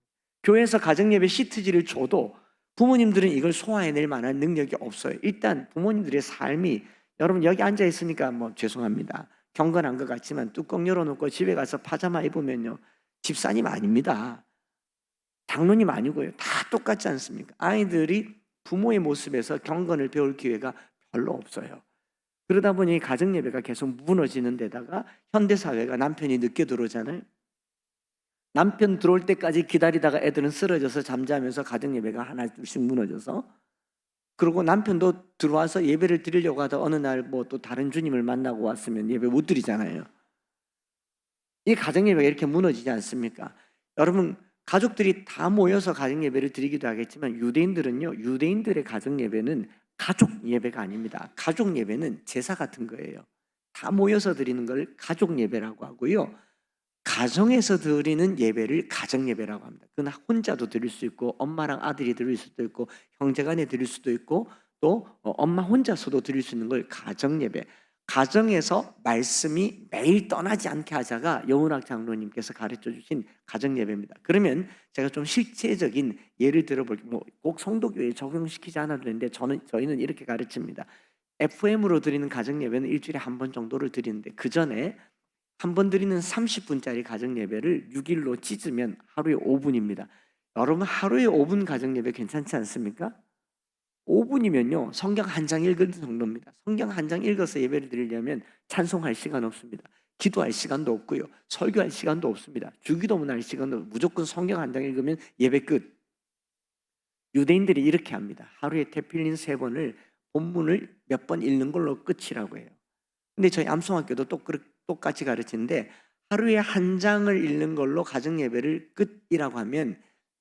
교회에서 가정예배 시트지를 줘도 부모님들은 이걸 소화해낼 만한 능력이 없어요. 일단 부모님들의 삶이, 여러분 여기 앉아 있으니까 뭐 죄송합니다, 경건한 것 같지만 뚜껑 열어놓고 집에 가서 파자마 입으면요, 집사님 아닙니다. 장로님 아니고요. 다 똑같지 않습니까? 아이들이 부모의 모습에서 경건을 배울 기회가 별로 없어요. 그러다 보니 가정예배가 계속 무너지는 데다가 현대사회가 남편이 늦게 들어오잖아요. 남편 들어올 때까지 기다리다가 애들은 쓰러져서 잠자면서 가정예배가 하나둘씩 무너져서, 그리고 남편도 들어와서 예배를 드리려고 하다 어느 날 뭐 또 다른 주님을 만나고 왔으면 예배 못 드리잖아요. 이 가정예배가 이렇게 무너지지 않습니까? 여러분 가족들이 다 모여서 가정 예배를 드리기도 하겠지만 유대인들은요, 유대인들의 가정 예배는 가족 예배가 아닙니다. 가족 예배는 제사 같은 거예요. 다 모여서 드리는 걸 가족 예배라고 하고요. 가정에서 드리는 예배를 가정 예배라고 합니다. 그건 혼자도 드릴 수 있고 엄마랑 아들이 드릴 수도 있고 형제간에 드릴 수도 있고 또 엄마 혼자서도 드릴 수 있는 걸 가정 예배. 가정에서 말씀이 매일 떠나지 않게 하자가 여운학 장로님께서 가르쳐 주신 가정 예배입니다. 그러면 제가 좀 실제적인 예를 들어볼게요. 꼭 성도교회에 적용시키지 않아도 되는데 저희는 이렇게 가르칩니다. FM으로 드리는 가정 예배는 일주일에 한 번 정도를 드리는데 그 전에 한 번 드리는 30분짜리 가정 예배를 6일로 찢으면 하루에 5분입니다. 여러분 하루에 5분 가정 예배 괜찮지 않습니까? 5분이면요 성경 한 장 읽은 정도입니다. 성경 한 장 읽어서 예배를 드리려면 찬송할 시간 없습니다. 기도할 시간도 없고요. 설교할 시간도 없습니다. 주기도문 할 시간도 없고 무조건 성경 한 장 읽으면 예배 끝. 유대인들이 이렇게 합니다. 하루에 테필린 3번을 본문을 몇 번 읽는 걸로 끝이라고 해요. 근데 저희 암송학교도 똑같이 가르치는데 하루에 한 장을 읽는 걸로 가정 예배를 끝이라고 하면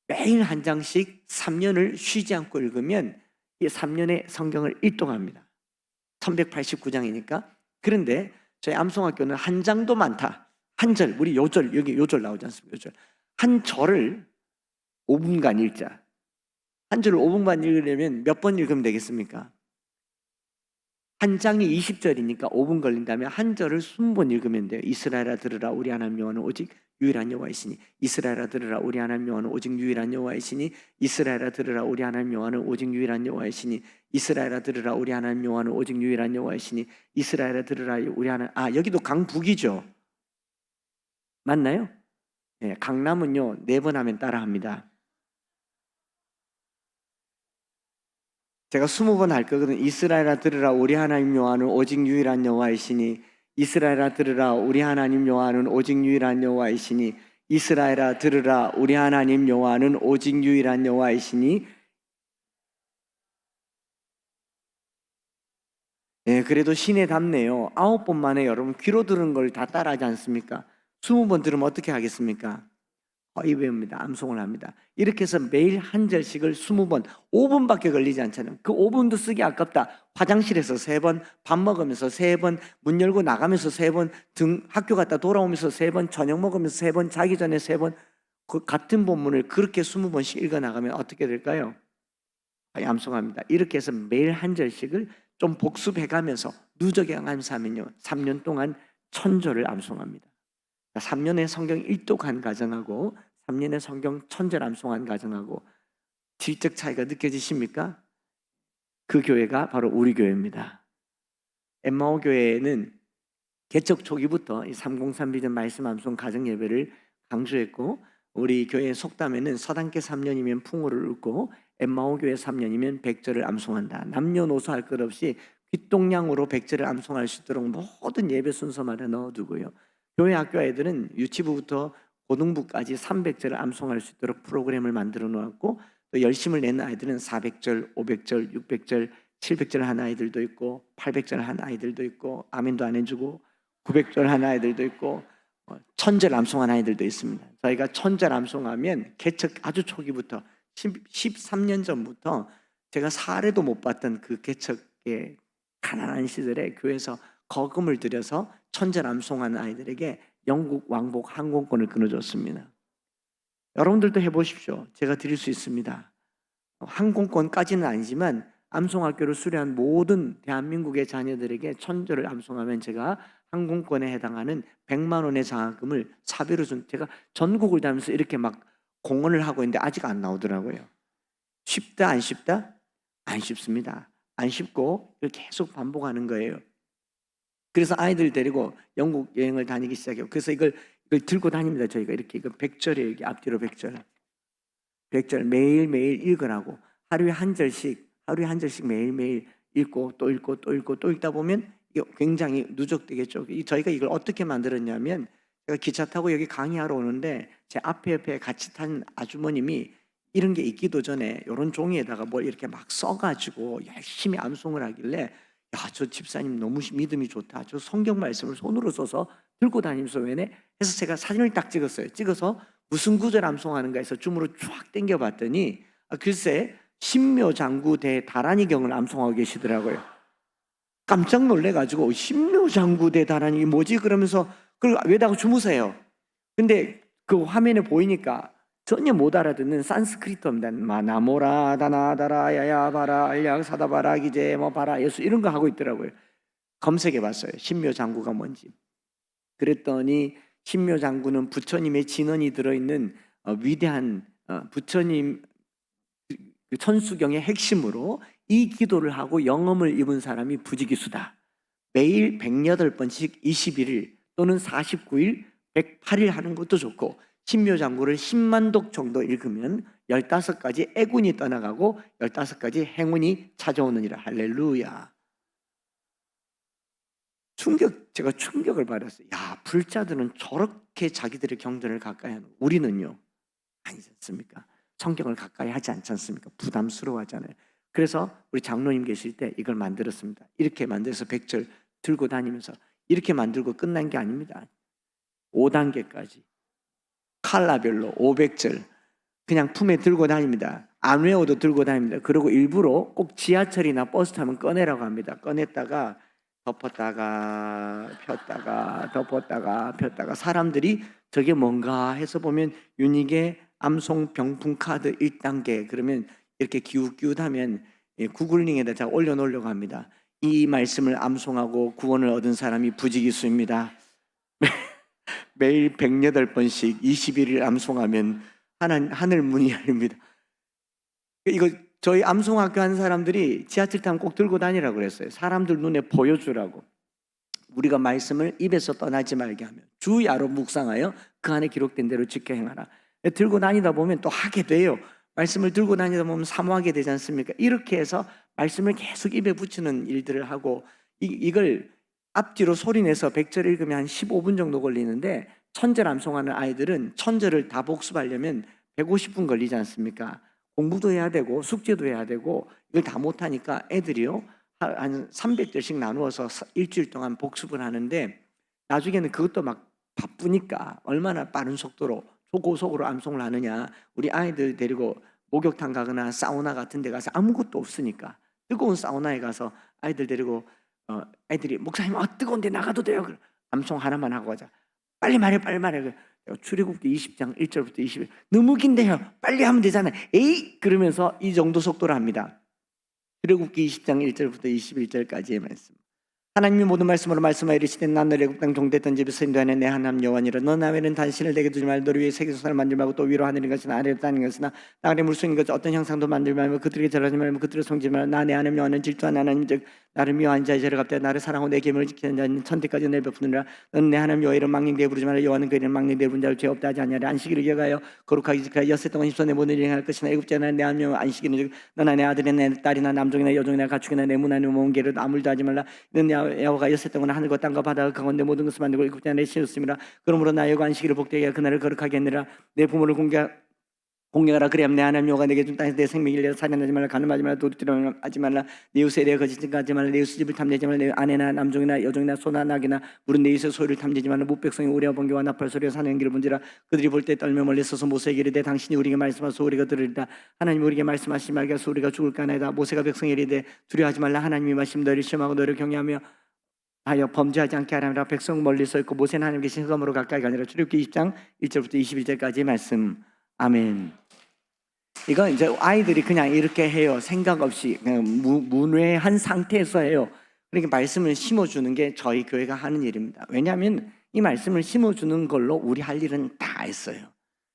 매일 한 장씩 3년을 쉬지 않고 읽으면 이 3년의 성경을 읽동합니다. 1189장이니까. 그런데 저희 암송학교는 한 장도 많다. 한 절, 우리 요절, 여기 요절 나오지 않습니까? 요절. 한 절을 5분간 읽자. 한 절을 5분간 읽으려면 몇 번 읽으면 되겠습니까? 한 장이 20절이니까 5분 걸린다면 한 절을 20번 읽으면 돼요. 이스라엘아 들으라 우리 하나님 여호와는 오직 유일한 여호와이시니 이스라엘아 들으라 우리 하나님 여호와는 오직 유일한 여호와이시니 이스라엘아 들으라 우리 하나님 여호와는 오직 유일한 여호와이시니 이스라엘아 들으라 우리 하나님 여호와는 오직 유일한 여호와이시니 이스라엘아 들으라 우리 하나님. 여기도 강북이죠. 맞나요? 네, 강남은요 4번 하면 따라합니다. 제가 20번 할 거거든요. 이스라엘아 들으라 우리 하나님 여호와는 오직 유일한 여호와이시니 이스라엘아 들으라 우리 하나님 여호와는 오직 유일한 여호와이시니 이스라엘아 들으라 우리 하나님 여호와는 오직 유일한 여호와이시니. 네, 그래도 신에 답네요. 9번 만에 여러분 귀로 들은 걸 다 따라하지 않습니까? 20번 들으면 어떻게 하겠습니까? 거의 배웁니다. 암송을 합니다. 이렇게 해서 매일 한 절씩을 20번, 5분밖에 걸리지 않잖아요. 그 5분도 쓰기 아깝다. 화장실에서 3번, 밥 먹으면서 3번, 문 열고 나가면서 3번, 학교 갔다 돌아오면서 3번, 저녁 먹으면서 3번, 자기 전에 3번, 그 같은 본문을 그렇게 20번씩 읽어 나가면 어떻게 될까요? 거의 암송합니다. 이렇게 해서 매일 한 절씩을 좀 복습해 가면서 누적해 가면서 하면요 3년 동안 1000절을 암송합니다. 3년의 성경 일독한 가정하고 3년의 성경 1000절 암송한 가정하고 질적 차이가 느껴지십니까? 그 교회가 바로 우리 교회입니다. 엠마오 교회는 개척 초기부터 이 303 비전 말씀 암송 가정 예배를 강조했고 우리 교회 속담에는 서당계 3년이면 풍호를 읊고 엠마오 교회 3년이면 100절을 암송한다. 남녀노소 할 것 없이 귓동량으로 100절을 암송할 수 있도록 모든 예배 순서마다 넣어두고요. 교회 학교 아이들은 유치부부터 고등부까지 300절을 암송할 수 있도록 프로그램을 만들어 놓았고 또 열심을 내는 아이들은 400절, 500절, 600절, 700절 한 아이들도 있고 800절 한 아이들도 있고 아멘도 안 해주고 900절 한 아이들도 있고 1000절 암송한 아이들도 있습니다. 저희가 1000절 암송하면 개척 아주 초기부터 13년 전부터 제가 사례도 못 봤던 그 개척의 가난한 시절에 교회에서 거금을 들여서 1000절 암송하는 아이들에게 영국 왕복 항공권을 끊어줬습니다. 여러분들도 해보십시오. 제가 드릴 수 있습니다. 항공권까지는 아니지만 암송학교를 수료한 모든 대한민국의 자녀들에게 1000절을 암송하면 제가 항공권에 해당하는 100만 원의 장학금을 사비로 제가 전국을 다니면서 이렇게 막 공헌을 하고 있는데 아직 안 나오더라고요. 쉽다 안 쉽다? 안 쉽습니다. 안 쉽고 이걸 계속 반복하는 거예요. 그래서 아이들 데리고 영국 여행을 다니기 시작해요. 그래서 이걸 들고 다닙니다. 저희가 이렇게 이거 100절이에요. 여기 앞뒤로 100절. 100절 매일매일 읽으라고 하루에 한 절씩 매일매일 읽고 또 읽고 또 읽고 또 읽다 보면 이게 굉장히 누적되겠죠. 저희가 이걸 어떻게 만들었냐면 제가 기차 타고 여기 강의하러 오는데 제 옆에 같이 탄 아주머님이 이런 게 있기도 전에 이런 종이에다가 뭘 이렇게 막 써가지고 열심히 암송을 하길래 저 집사님 너무 믿음이 좋다. 저 성경 말씀을 손으로 써서 들고 다니면서 왜네? 해서 제가 사진을 딱 찍었어요. 찍어서 무슨 구절 암송하는가 해서 줌으로 쫙 당겨봤더니 글쎄 신묘장구 대다란이경을 암송하고 계시더라고요. 깜짝 놀래가지고 신묘장구 대다란이 뭐지? 그러면서 그걸 왜다가 주무세요. 근데 그 화면에 보이니까 전혀 못 알아듣는 산스크리트어입니다. 마나모라 다나다라 야야바라 알약사다바라 기제 뭐 바라 예수 이런 거 하고 있더라고요. 검색해봤어요. 신묘장구가 뭔지. 그랬더니 신묘장구는 부처님의 진언이 들어있는 위대한 부처님 천수경의 핵심으로 이 기도를 하고 영험을 입은 사람이 부지기수다. 매일 108번씩 21일 또는 49일 108일 하는 것도 좋고 신묘장구를 10만 독 정도 읽으면 15가지 애군이 떠나가고 15가지 행운이 찾아오느니라. 할렐루야. 제가 충격을 받았어요. 야, 불자들은 저렇게 자기들의 경전을 가까이 하는, 우리는요 아니지 않습니까? 성경을 가까이 하지 않지 않습니까? 부담스러워 하잖아요. 그래서 우리 장로님 계실 때 이걸 만들었습니다. 이렇게 만들어서 100절 들고 다니면서 이렇게 만들고 끝난 게 아닙니다. 5단계까지 칼라별로 500절 그냥 품에 들고 다닙니다. 안 외워도 들고 다닙니다. 그리고 일부러 꼭 지하철이나 버스 타면 꺼내라고 합니다. 꺼냈다가 덮었다가 폈다가 덮었다가 폈다가 사람들이 저게 뭔가 해서 보면 윤희계 암송 병풍 카드 1단계 그러면 이렇게 기웃기웃하면 구글링에다 제가 올려놓으려고 합니다. 이 말씀을 암송하고 구원을 얻은 사람이 부지기수입니다. 매일 108번씩 21일 암송하면 하늘 문이 열립니다. 이거 저희 암송학교 한 사람들이 지하철 타면 꼭 들고 다니라고 그랬어요. 사람들 눈에 보여주라고. 우리가 말씀을 입에서 떠나지 말게 하면 주야로 묵상하여 그 안에 기록된 대로 지켜 행하라. 들고 다니다 보면 또 하게 돼요. 말씀을 들고 다니다 보면 사모하게 되지 않습니까? 이렇게 해서 말씀을 계속 입에 붙이는 일들을 하고 이걸 앞뒤로 소리내서 100절 읽으면 한 15분 정도 걸리는데 천절 암송하는 아이들은 천절을 다 복습하려면 150분 걸리지 않습니까? 공부도 해야 되고 숙제도 해야 되고 이걸 다 못하니까 애들이요 한 300절씩 나누어서 일주일 동안 복습을 하는데 나중에는 그것도 막 바쁘니까 얼마나 빠른 속도로 초고속으로 암송을 하느냐. 우리 아이들 데리고 목욕탕 가거나 사우나 같은 데 가서 아무것도 없으니까 뜨거운 사우나에 가서 아이들 데리고 애들이 목사님 뜨거운데 나가도 돼요? 암송 하나만 하고 가자. 빨리 말해 빨리 말해. 출애굽기 20장 1절부터 20절 너무 긴데요. 빨리 하면 되잖아요. 에이 그러면서 이 정도 속도로 합니다. 출애굽기 20장 1절부터 21절까지의 말씀. 하나님이 모든 말씀으로 말씀하여 이르시되 난 너를 애굽 땅 종됐던 집에서 인도하는 내 하나님 여호와니라. 너 남에는 단신을 내게 두지 말고 너를 위해 세계소산을 만들지 말고 또 위로 하늘인 것이나 아래로 땅인 것이나 땅 아래 물속인 것 어떤 형상도 만들지 말고 그들에게 절하지 말고 그들을 섬기지 말고 나 내 하나님 여호와는 질투한 하나님 즉 나를 미워한 자의 죄를 갚되 나를 사랑하고 내 계명을 지키는 자는 천대까지 내 베푸느니라. 너는 내 하나님 여호와 이름 망령되게 부르지 말라. 여호와는 그 이름 망령되게 부른 자를 죄 없다 하지 아니하리라. 안식일을 기억하여 거룩하게 지키라. 엿새 동안 힘써 내 모든 일을 행할 것이나 애굽자나 내 하나님 여호와 안식일은 즉 너나 내 아들이나 내 딸이나 남종이나 여종이나 가축이나 내 문화나 먼 길을 아무도 하지 말라. 너는 여호와가 엿새 동안 하늘과 땅과 바다가 가운데 모든 것을 만들고 애굽자나 내 신었습니다. 그러므로 나 여호와 안식일을 복되게 하여 그날을 거룩하게 하느라. 내 부모를 공경하라. 그래야면 내 하나님 여호와가 내게 준 땅에서 내 생명을 위하여 살인하지 말라. 간음하지 말라. 도둑질하지 하지 말라. 내 이웃에 대해 거짓 증거하지 말라. 내 이웃의 집을 탐내지 말라. 내 아내나 남종이나 여종이나 소나 낙이나 물은 내 이웃의 소유를 탐내지 말라. 무백성이 우리와 번개와 나팔 소리와 사는 연기를 본지라. 그들이 볼 때 떨며 멀리 서서 모세에게 이르되 당신이 우리에게 말씀하소서 우리가 들으리다. 하나님 우리에게 말씀하시지 말게 하소서 우리가 죽을까 하나이다. 모세가 백성에게 이르되 두려워하지 말라. 하나님이 말씀 너희를 시험하고 너희를 경외하며 하여 범죄하지 않게 하라. 백성 멀리 서 있고 모세는 하나님께 신검으로 가까이 가니라. 출애굽기 20장 1절부터 21절까지 말씀. 아멘. 이건 이제 아이들이 그냥 이렇게 해요. 생각 없이 그냥 문외한 상태에서 해요. 그러니까 말씀을 심어주는 게 저희 교회가 하는 일입니다. 왜냐하면 이 말씀을 심어주는 걸로 우리 할 일은 다 했어요.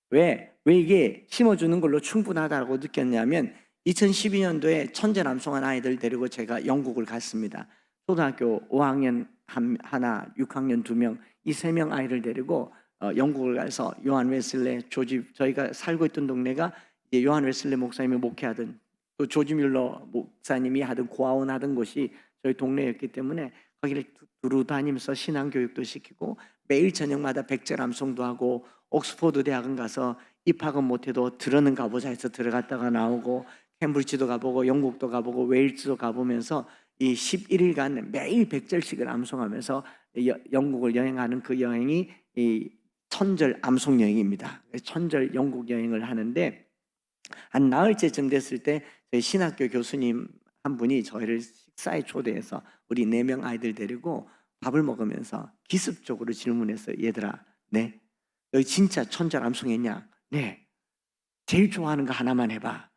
왜 이게 심어주는 걸로 충분하다고 느꼈냐면 2012년도에 천재 남송한 아이들 데리고 제가 영국을 갔습니다. 초등학교 5학년 하나, 6학년 2명, 이 3명 아이를 데리고 영국을 가서 요한 웨슬레 저희가 살고 있던 동네가 요한 웨슬레 목사님이 목회하던 또 조지 뮬러 목사님이 하던 고아원 곳이 저희 동네였기 때문에 거기를 두루 다니면서 신앙교육도 시키고 매일 저녁마다 백절 암송도 하고 옥스포드 대학원 가서 입학은 못해도 들어는 가보자 해서 들어갔다가 나오고 캠브리지도 가보고 영국도 가보고 웨일즈도 가보면서 이 11일간 매일 100절씩을 암송하면서 영국을 여행하는 그 여행이 천절 암송 여행입니다. 천절 영국 여행을 하는데 한 나흘째쯤 됐을 때 저희 신학교 교수님 한 분이 저희를 식사에 초대해서 우리 4명 아이들 데리고 밥을 먹으면서 기습적으로 질문했어요. 얘들아, 네? 너희 진짜 천절 암송했냐? 네. 제일 좋아하는 거 하나만 해봐.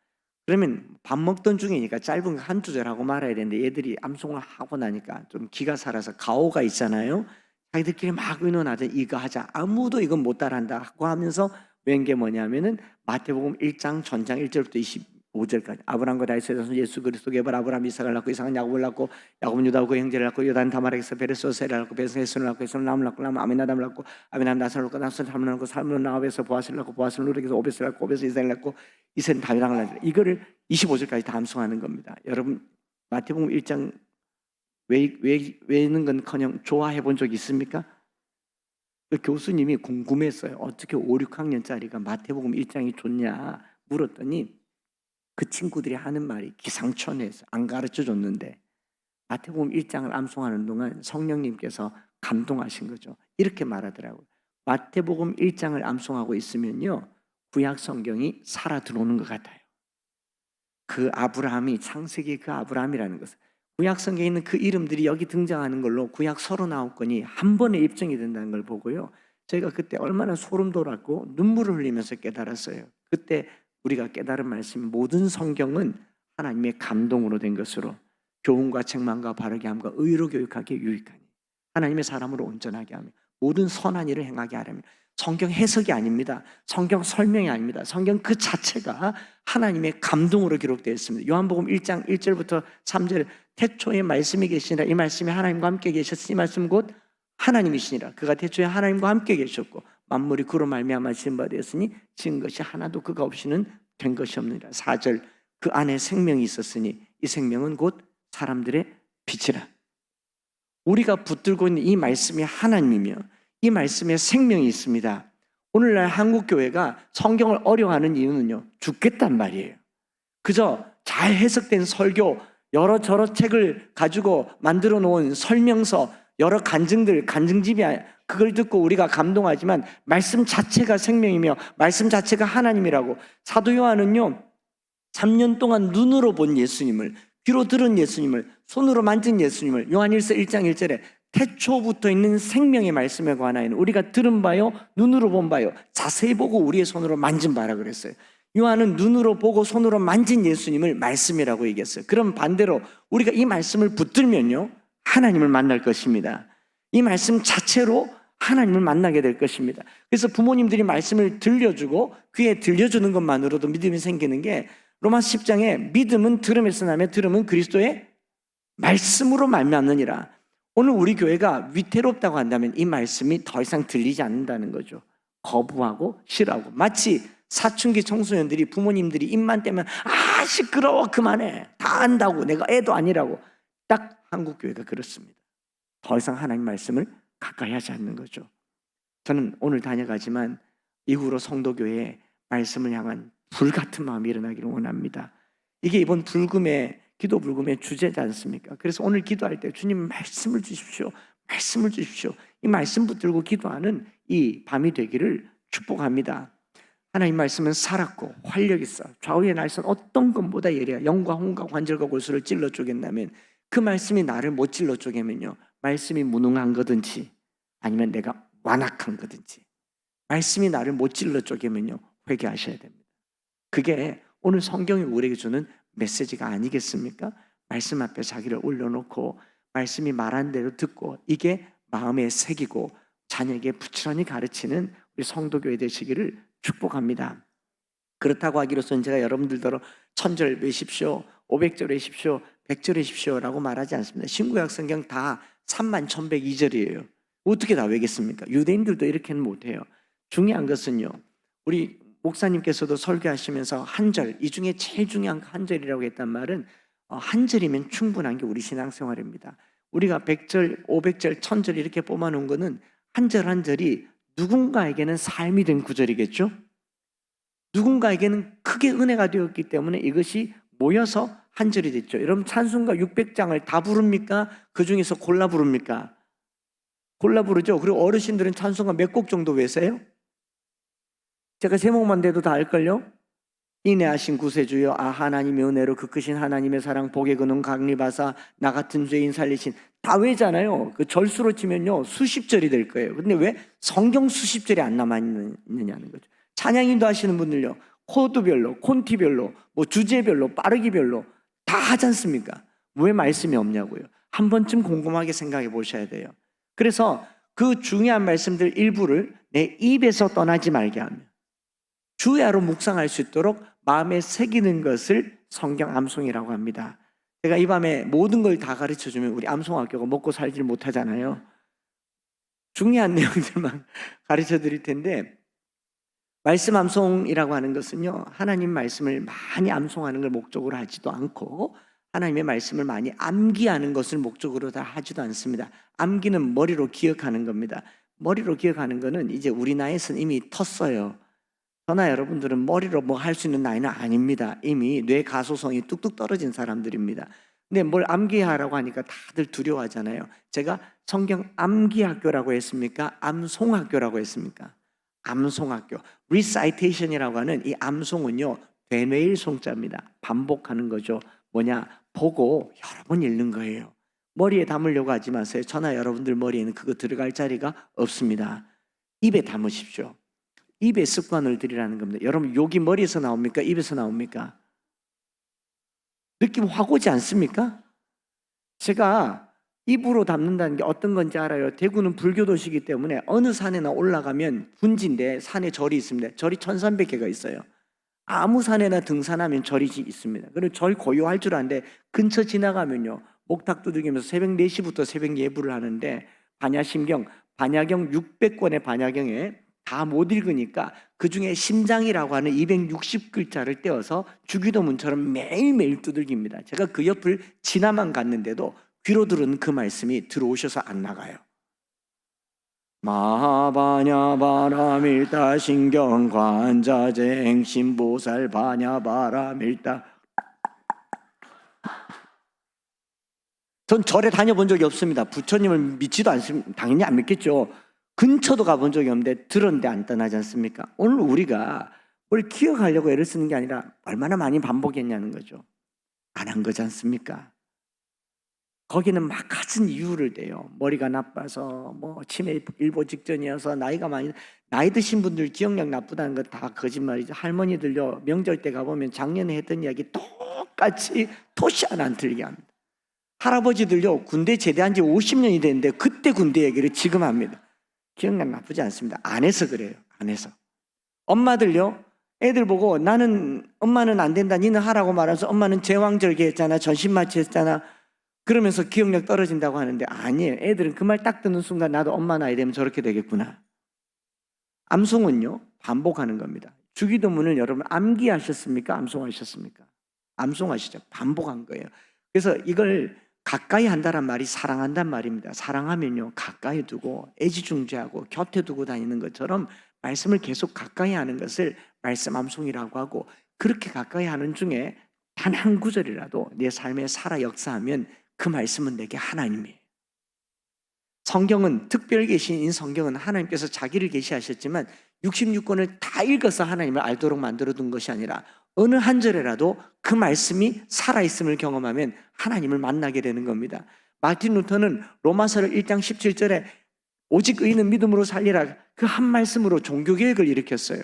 그러면 밥 먹던 중이니까 짧은 거 한두 절 하고 말아야 되는데 얘들이 암송을 하고 나니까 좀 기가 살아서 가오가 있잖아요. 자기들끼리 막 의논하자. 이거 하자. 아무도 이건 못 따라한다 하고 하면서 웬 게 뭐냐면은 마태복음 1장 전장 1절부터 25절까지 아브라함과 다윗의 자손 예수 그리스도 개발 아브라함 이삭을 낳고 이삭은 야곱을 낳고 야곱은 유다와 그 형제를 낳고 유다는 다말에게서 베레스 세를 낳고 베레스 헤스를 낳고 헤스는 남을 낳고 남은 아미나답을 낳고 아미나답 나사를 낳고 나사를 살문을 낳고 살문은 나합에서 보아스를 낳고 보아스는 누르에게서 오벳을 낳고 오벳은 이삭을 낳고 이삭은 다윗왕을 낳고 이거를 25절까지 다 암송하는 겁니다. 여러분 마태복음 1장 외는건커녕 좋아해 본 적 있습니까? 그 교수님이 궁금했어요. 어떻게 5, 6학년짜리가 마태복음 1장이 좋냐 물었더니 그 친구들이 하는 말이 기상천외해서 안 가르쳐 줬는데 마태복음 1장을 암송하는 동안 성령님께서 감동하신 거죠. 이렇게 말하더라고요. 마태복음 1장을 암송하고 있으면요 구약 성경이 살아 들어오는 것 같아요. 그 아브라함이 창세기 그 아브라함이라는 것은 구약 성경에 있는 그 이름들이 여기 등장하는 걸로 구약 39권이 한 번에 입증이 된다는 걸 보고요. 저희가 그때 얼마나 소름 돋았고 눈물을 흘리면서 깨달았어요. 그때 우리가 깨달은 말씀, 모든 성경은 하나님의 감동으로 된 것으로 교훈과 책망과 바르게 함과 의로 교육하기에 유익하니 하나님의 사람으로 온전하게 하며 모든 선한 일을 행하게 하려면 성경 해석이 아닙니다. 성경 설명이 아닙니다. 성경 그 자체가 하나님의 감동으로 기록되어 있습니다. 요한복음 1장 1절부터 3절 태초에 말씀이 계시니라 이 말씀이 하나님과 함께 계셨으니 이 말씀 곧 하나님이시니라 그가 태초에 하나님과 함께 계셨고 만물이 그로 말미암아 지은 바 되었으니 지은 것이 하나도 그가 없이는 된 것이 없느니라. 4절 그 안에 생명이 있었으니 이 생명은 곧 사람들의 빛이라. 우리가 붙들고 있는 이 말씀이 하나님이며 이 말씀에 생명이 있습니다. 오늘날 한국교회가 성경을 어려워하는 이유는요 죽겠단 말이에요. 그저 잘 해석된 설교 여러 저러 책을 가지고 만들어 놓은 설명서 여러 간증들 간증집이 그걸 듣고 우리가 감동하지만 말씀 자체가 생명이며 말씀 자체가 하나님이라고. 사도 요한은요 3년 동안 눈으로 본 예수님을 귀로 들은 예수님을 손으로 만진 예수님을 요한일서 1장 1절에 태초부터 있는 생명의 말씀에 관하여는 우리가 들은 바요 눈으로 본 바요 자세히 보고 우리의 손으로 만진 바라 그랬어요. 요한은 눈으로 보고 손으로 만진 예수님을 말씀이라고 얘기했어요. 그럼 반대로 우리가 이 말씀을 붙들면요 하나님을 만날 것입니다. 이 말씀 자체로 하나님을 만나게 될 것입니다. 그래서 부모님들이 말씀을 들려주고 귀에 들려주는 것만으로도 믿음이 생기는 게 로마서 10장에 믿음은 들음에서 나며 들음은 그리스도의 말씀으로 말미암느니라. 오늘 우리 교회가 위태롭다고 한다면 이 말씀이 더 이상 들리지 않는다는 거죠. 거부하고 싫어하고 마치 사춘기 청소년들이 부모님들이 입만 떼면 아 시끄러워 그만해 다 안다고 내가 애도 아니라고. 딱 한국교회가 그렇습니다. 더 이상 하나님 말씀을 가까이 하지 않는 거죠. 저는 오늘 다녀가지만 이후로 성도교회에 말씀을 향한 불같은 마음이 일어나기를 원합니다. 이게 이번 불금의 기도 불금의 주제지 않습니까? 그래서 오늘 기도할 때 주님 말씀을 주십시오. 말씀을 주십시오. 이 말씀 붙들고 기도하는 이 밤이 되기를 축복합니다. 하나님 말씀은 살았고 활력 있어 좌우의 날선 어떤 것보다 예리하 영과 혼과 관절과 골수를 찔러 쪼갠다면 그 말씀이 나를 못 찔러 쪼개면요 말씀이 무능한 거든지 아니면 내가 완악한 거든지 말씀이 나를 못 찔러 쪼개면요 회개하셔야 됩니다. 그게 오늘 성경이 우리에게 주는 메시지가 아니겠습니까? 말씀 앞에 자기를 올려놓고 말씀이 말한 대로 듣고 이게 마음에 새기고 자녀에게 부지런히 가르치는 우리 성도교회 되시기를 축복합니다. 그렇다고 하기로서는 제가 여러분들더러 1000절 외십시오 500절 외십시오 100절 외십시오라고 말하지 않습니다. 신구약 성경 다 31,102절이에요 어떻게 다 외겠습니까? 유대인들도 이렇게는 못해요. 중요한 것은요 우리 목사님께서도 설교하시면서 한 절, 이 중에 제일 중요한 한 절이라고 했단 말은 한 절이면 충분한 게 우리 신앙생활입니다. 우리가 100절, 500절, 1000절 이렇게 뽑아놓은 거는 한 절 한 절이 누군가에게는 삶이 된 구절이겠죠? 누군가에게는 크게 은혜가 되었기 때문에 이것이 모여서 한 절이 됐죠. 여러분 찬송가 600장을 다 부릅니까? 그 중에서 골라 부릅니까? 골라 부르죠. 그리고 어르신들은 찬송가 몇 곡 정도 외세요? 제가 제목만 대도 다 알걸요? 인내하신 구세주여, 아 하나님의 은혜로 그 크신 하나님의 사랑 복의 근원 강림하사 나 같은 죄인 살리신, 다 외잖아요. 그 절수로 치면요 수십 절이 될 거예요. 근데 왜 성경 수십 절이 안 남아있느냐는 거죠. 찬양인도 하시는 분들요 코드별로, 콘티별로, 뭐 주제별로, 빠르기별로 다 하지 않습니까? 왜 말씀이 없냐고요. 한 번쯤 곰곰하게 생각해 보셔야 돼요. 그래서 그 중요한 말씀들 일부를 내 입에서 떠나지 말게 하며 주야로 묵상할 수 있도록 마음에 새기는 것을 성경 암송이라고 합니다. 제가 이 밤에 모든 걸 다 가르쳐주면 우리 암송학교가 먹고 살질 못하잖아요. 중요한 내용들만 가르쳐 드릴 텐데, 말씀 암송이라고 하는 것은요 하나님 말씀을 많이 암송하는 걸 목적으로 하지도 않고 하나님의 말씀을 많이 암기하는 것을 목적으로 다 하지도 않습니다. 암기는 머리로 기억하는 겁니다. 머리로 기억하는 거는 이제 우리 나이에서는 이미 텄어요. 저나 여러분들은 머리로 뭐 할 수 있는 나이는 아닙니다. 이미 뇌 가소성이 뚝뚝 떨어진 사람들입니다. 근데 뭘 암기하라고 하니까 다들 두려워하잖아요. 제가 성경 암기학교라고 했습니까? 암송학교라고 했습니까? 암송학교. 리사이테이션이라고 하는 이 암송은요 되뇌일 송자입니다. 반복하는 거죠. 뭐냐? 보고 여러 번 읽는 거예요. 머리에 담으려고 하지 마세요. 저나 여러분들 머리에는 그거 들어갈 자리가 없습니다. 입에 담으십시오. 입에 습관을 들이라는 겁니다. 여러분 욕이 머리에서 나옵니까? 입에서 나옵니까? 느낌 확 오지 않습니까? 제가 입으로 담는다는 게 어떤 건지 알아요. 대구는 불교 도시이기 때문에 어느 산에나 올라가면 분지인데 산에 절이 있습니다. 절이 1300개가 있어요. 아무 산에나 등산하면 절이 있습니다. 그리고 절 고요할 줄 아는데 근처 지나가면요 목탁 두들기면서 새벽 4시부터 새벽 예불을 하는데 반야심경, 반야경 600권의 반야경에 다 못 읽으니까 그 중에 심장이라고 하는 260글자를 떼어서 주기도문처럼 매일매일 두들깁니다. 제가 그 옆을 지나만 갔는데도 귀로 들은 그 말씀이 들어오셔서 안 나가요. 마하바냐 바라밀다 신경관자쟁 신보살 바냐 바라밀다. 전 절에 다녀본 적이 없습니다. 부처님을 믿지도 않습니다. 당연히 안 믿겠죠. 근처도 가본 적이 없는데 들었는데 안 떠나지 않습니까? 오늘 우리가 뭘 기억하려고 애를 쓰는 게 아니라 얼마나 많이 반복했냐는 거죠. 안 한 거지 않습니까? 거기는 막 같은 이유를 대요. 머리가 나빠서, 뭐 치매 일보 직전이어서, 나이가 많이, 나이 드신 분들 기억력 나쁘다는 거 다 거짓말이죠. 할머니들요 명절 때 가보면 작년에 했던 이야기 똑같이 토시 하나 안 틀리게 합니다. 할아버지들요 군대 제대한 지 50년이 됐는데 그때 군대 얘기를 지금 합니다. 기억력 나쁘지 않습니다. 안 해서 그래요. 안 해서. 엄마들요 애들 보고 나는 엄마는 안 된다 니는 하라고 말하면서 엄마는 제왕절개 했잖아, 전신마취 했잖아 그러면서 기억력 떨어진다고 하는데 아니에요. 애들은 그 말 딱 듣는 순간 나도 엄마 나이 되면 저렇게 되겠구나. 암송은요 반복하는 겁니다. 주기도문을 여러분 암기하셨습니까? 암송하셨습니까? 암송하시죠. 반복한 거예요. 그래서 이걸 가까이 한다는 말이 사랑한단 말입니다. 사랑하면요 가까이 두고 애지중지하고 곁에 두고 다니는 것처럼 말씀을 계속 가까이 하는 것을 말씀 암송이라고 하고, 그렇게 가까이 하는 중에 단 한 구절이라도 내 삶에 살아 역사하면 그 말씀은 내게 하나님이에요. 성경은 특별 계시인 성경은 하나님께서 자기를 계시하셨지만 66권을 다 읽어서 하나님을 알도록 만들어둔 것이 아니라 어느 한 절에라도 그 말씀이 살아있음을 경험하면 하나님을 만나게 되는 겁니다. 마틴 루터는 로마서 1장 17절에 오직 의인은 믿음으로 살리라 그 한 말씀으로 종교개혁을 일으켰어요.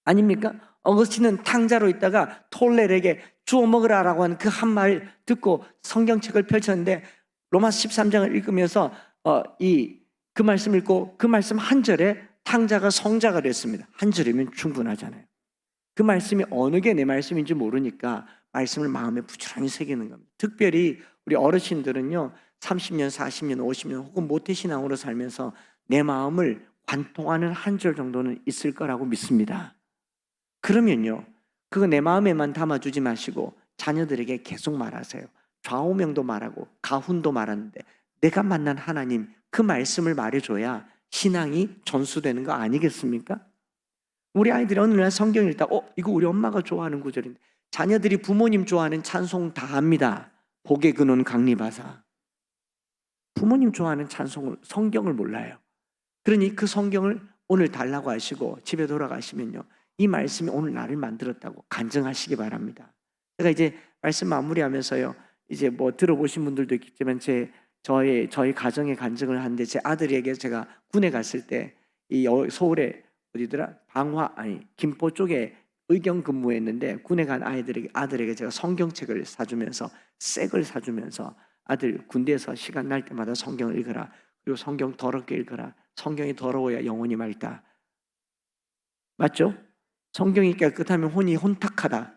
아닙니까? 어거스틴은 탕자로 있다가 톨레에게 주워 먹으라라고 하는 그 한 말 듣고 성경책을 펼쳤는데 로마서 13장을 읽으면서 그 말씀 읽고 그 말씀 한 절에 탕자가 성자가 됐습니다. 한 절이면 충분하잖아요. 그 말씀이 어느 게 내 말씀인지 모르니까 말씀을 마음에 부지런히 새기는 겁니다. 특별히 우리 어르신들은요 30년, 40년, 50년 혹은 모태신앙으로 살면서 내 마음을 관통하는 한 절 정도는 있을 거라고 믿습니다. 그러면요 그거 내 마음에만 담아주지 마시고 자녀들에게 계속 말하세요. 좌우명도 말하고 가훈도 말하는데 내가 만난 하나님 그 말씀을 말해줘야 신앙이 전수되는 거 아니겠습니까? 우리 아이들이 어느 날 성경 읽다 이거 우리 엄마가 좋아하는 구절인데, 자녀들이 부모님 좋아하는 찬송 다 합니다. 복의 근원 강림하사. 부모님 좋아하는 찬송을, 성경을 몰라요. 그러니 그 성경을 오늘 달라고 하시고 집에 돌아가시면요, 이 말씀이 오늘 나를 만들었다고 간증하시기 바랍니다. 제가 이제 말씀 마무리하면서요, 이제 뭐 들어보신 분들도 있겠지만 저희 가정의 간증을 하는데, 제 아들에게 제가 군에 갔을 때 이 서울에 어디더라, 김포 쪽에 의경 근무했는데, 군에 간 아들에게 제가 성경책을 사주면서, 새 걸 사주면서, 아들 군대에서 시간 날 때마다 성경을 읽어라, 그리고 성경 더럽게 읽어라, 성경이 더러워야 영혼이 맑다. 맞죠? 성경이 깨끗하면 혼이 혼탁하다.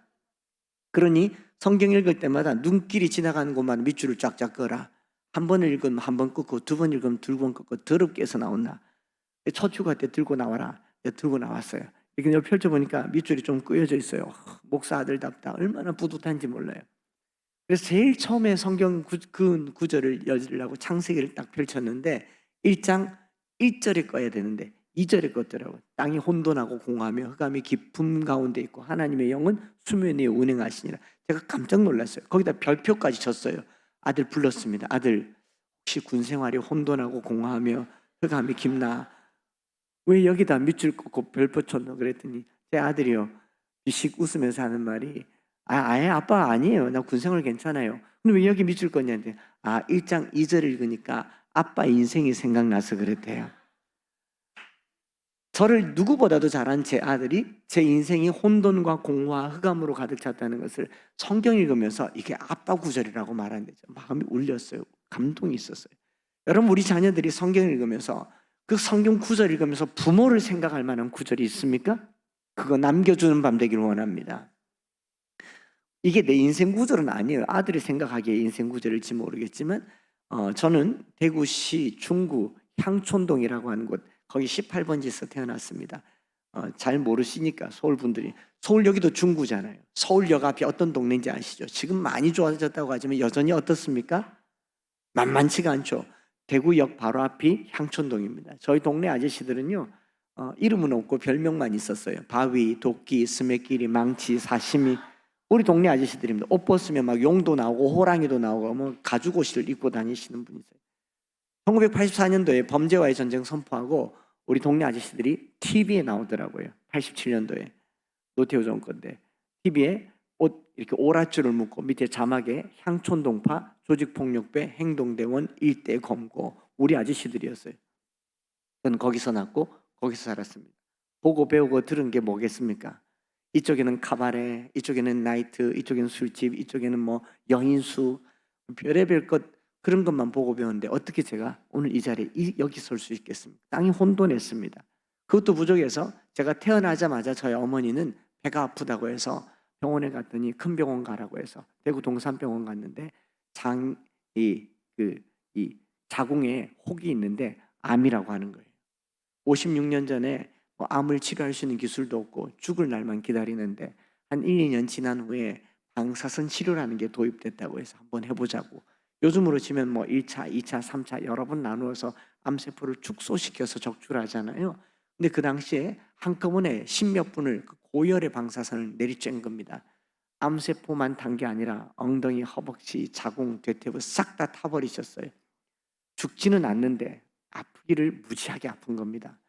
그러니 성경 읽을 때마다 눈길이 지나가는 곳만 밑줄을 쫙쫙 그어라. 한 번 읽으면 한 번 끊고, 두 번 읽으면 두 번 끊고, 더럽게 해서 나온다. 처축할 때 들고 나와라. 들고 나왔어요. 이렇게 펼쳐보니까 밑줄이 좀 끄여져 있어요. 목사 아들답다. 얼마나 뿌듯한지 몰라요. 그래서 제일 처음에 성경 구절을 열으려고 창세기를 딱 펼쳤는데, 1장 1절에 꺼야 되는데 2절에 껐더라고요. 땅이 혼돈하고 공허하며 흑암이 깊음 가운데 있고 하나님의 영은 수면 위에 운행하시니라. 제가 깜짝 놀랐어요. 거기다 별표까지 쳤어요. 아들 불렀습니다. 아들, 혹시 군 생활이 혼돈하고 공허하며 흑암이 깊나? 왜 여기다 밑줄 긋고 별표 쳤노? 그랬더니 제 아들이요, 비식 웃으면서 하는 말이, 아예 아빠 아니에요. 나 군생활 괜찮아요. 근데 왜 여기 밑줄 껐냐는데, 1장 2절 읽으니까 아빠 인생이 생각나서 그랬대요. 저를 누구보다도 잘한 제 아들이 제 인생이 혼돈과 공허와 흑암으로 가득 찼다는 것을 성경 읽으면서 이게 아빠 구절이라고 말하는데 마음이 울렸어요. 감동이 있었어요. 여러분, 우리 자녀들이 성경 읽으면서, 그 성경 구절 읽으면서 부모를 생각할 만한 구절이 있습니까? 그거 남겨주는 밤 되길 원합니다. 이게 내 인생 구절은 아니에요. 아들이 생각하기에 인생 구절일지 모르겠지만, 저는 대구시 중구 향촌동이라고 하는 곳, 거기 18번지에서 태어났습니다. 잘 모르시니까 서울 분들이, 서울 여기도 중구잖아요. 서울역 앞이 어떤 동네인지 아시죠? 지금 많이 좋아졌다고 하지만 여전히 어떻습니까? 만만치가 않죠. 대구역 바로 앞이 향촌동입니다. 저희 동네 아저씨들은요, 이름은 없고 별명만 있었어요. 바위, 도끼, 스매끼리, 망치, 사시미. 우리 동네 아저씨들입니다. 옷 벗으면 막 용도 나오고 호랑이도 나오고 뭐 가죽옷을 입고 다니시는 분이세요. 1984년도에 범죄와의 전쟁 선포하고 우리 동네 아저씨들이 TV에 나오더라고요. 87년도에 노태우 정권때 TV에 옷 이렇게 오랏줄을 묶고 밑에 자막에 향촌동파 조직폭력배 행동대원 일대 검고, 우리 아저씨들이었어요. 저는 거기서 났고 거기서 살았습니다. 보고 배우고 들은 게 뭐겠습니까? 이쪽에는 카바레, 이쪽에는 나이트, 이쪽에는 술집, 이쪽에는 뭐 여인숙, 별의별 것, 그런 것만 보고 배웠는데 어떻게 제가 오늘 이 자리에 여기 설 수 있겠습니까? 땅이 혼돈했습니다. 그것도 부족해서 제가 태어나자마자 저희 어머니는 배가 아프다고 해서 병원에 갔더니 큰 병원 가라고 해서 대구 동산병원 갔는데, 이 자궁에 혹이 있는데 암이라고 하는 거예요. 56년 전에 뭐 암을 치료할 수 있는 기술도 없고 죽을 날만 기다리는데, 한 1, 2년 지난 후에 방사선 치료라는 게 도입됐다고 해서 한번 해보자고. 요즘으로 치면 뭐 1차, 2차, 3차 여러 번 나누어서 암세포를 축소시켜서 적출을 하잖아요. 근데 그 당시에 한꺼번에 10몇 분을 그 고열의 방사선을 내리쬐는 겁니다. 암세포만 탄 게 아니라 엉덩이, 허벅지, 자궁, 대퇴부 싹 다 타버리셨어요. 죽지는 않는데 아프기를 무지하게 아픈 겁니다.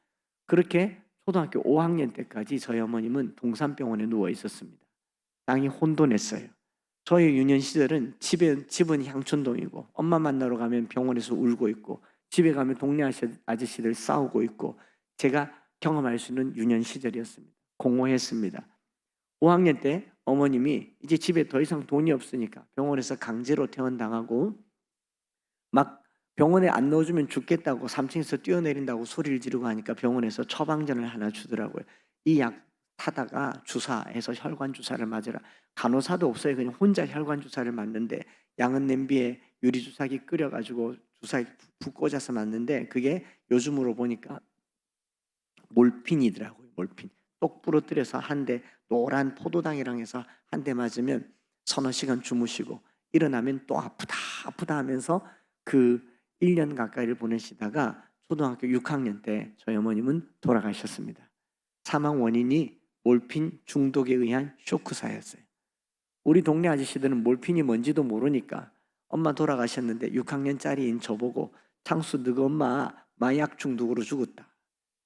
그렇게 초등학교 5학년 때까지 저희 어머님은 동산병원에 누워 있었습니다. 땅이 혼돈했어요. 저의 유년 시절은 집은 향촌동이고 엄마 만나러 가면 병원에서 울고 있고 집에 가면 동네 아저씨들 싸우고 있고, 제가 경험할 수 있는 유년 시절이었습니다. 공허했습니다. 5학년 때 어머님이 이제 집에 더 이상 돈이 없으니까 병원에서 강제로 퇴원당하고, 막 병원에 안 넣어주면 죽겠다고 3층에서 뛰어내린다고 소리를 지르고 하니까 병원에서 처방전을 하나 주더라고요. 이 약 타다가 주사해서 혈관 주사를 맞으라. 간호사도 없어요. 그냥 혼자 혈관 주사를 맞는데, 양은 냄비에 유리 주사기 끓여가지고 주사기 푹 꽂아서 맞는데, 그게 요즘으로 보니까 몰핀이더라고요. 몰핀. 똑 부러뜨려서 한 대, 노란 포도당이랑 해서 한 대 맞으면 서너 시간 주무시고 일어나면 또 아프다 하면서 그 1년 가까이를 보내시다가 초등학교 6학년 때 저희 어머님은 돌아가셨습니다. 사망 원인이 몰핀 중독에 의한 쇼크사였어요. 우리 동네 아저씨들은 몰핀이 뭔지도 모르니까 엄마 돌아가셨는데 6학년짜리인 저보고 창수 너가 엄마 마약 중독으로 죽었다.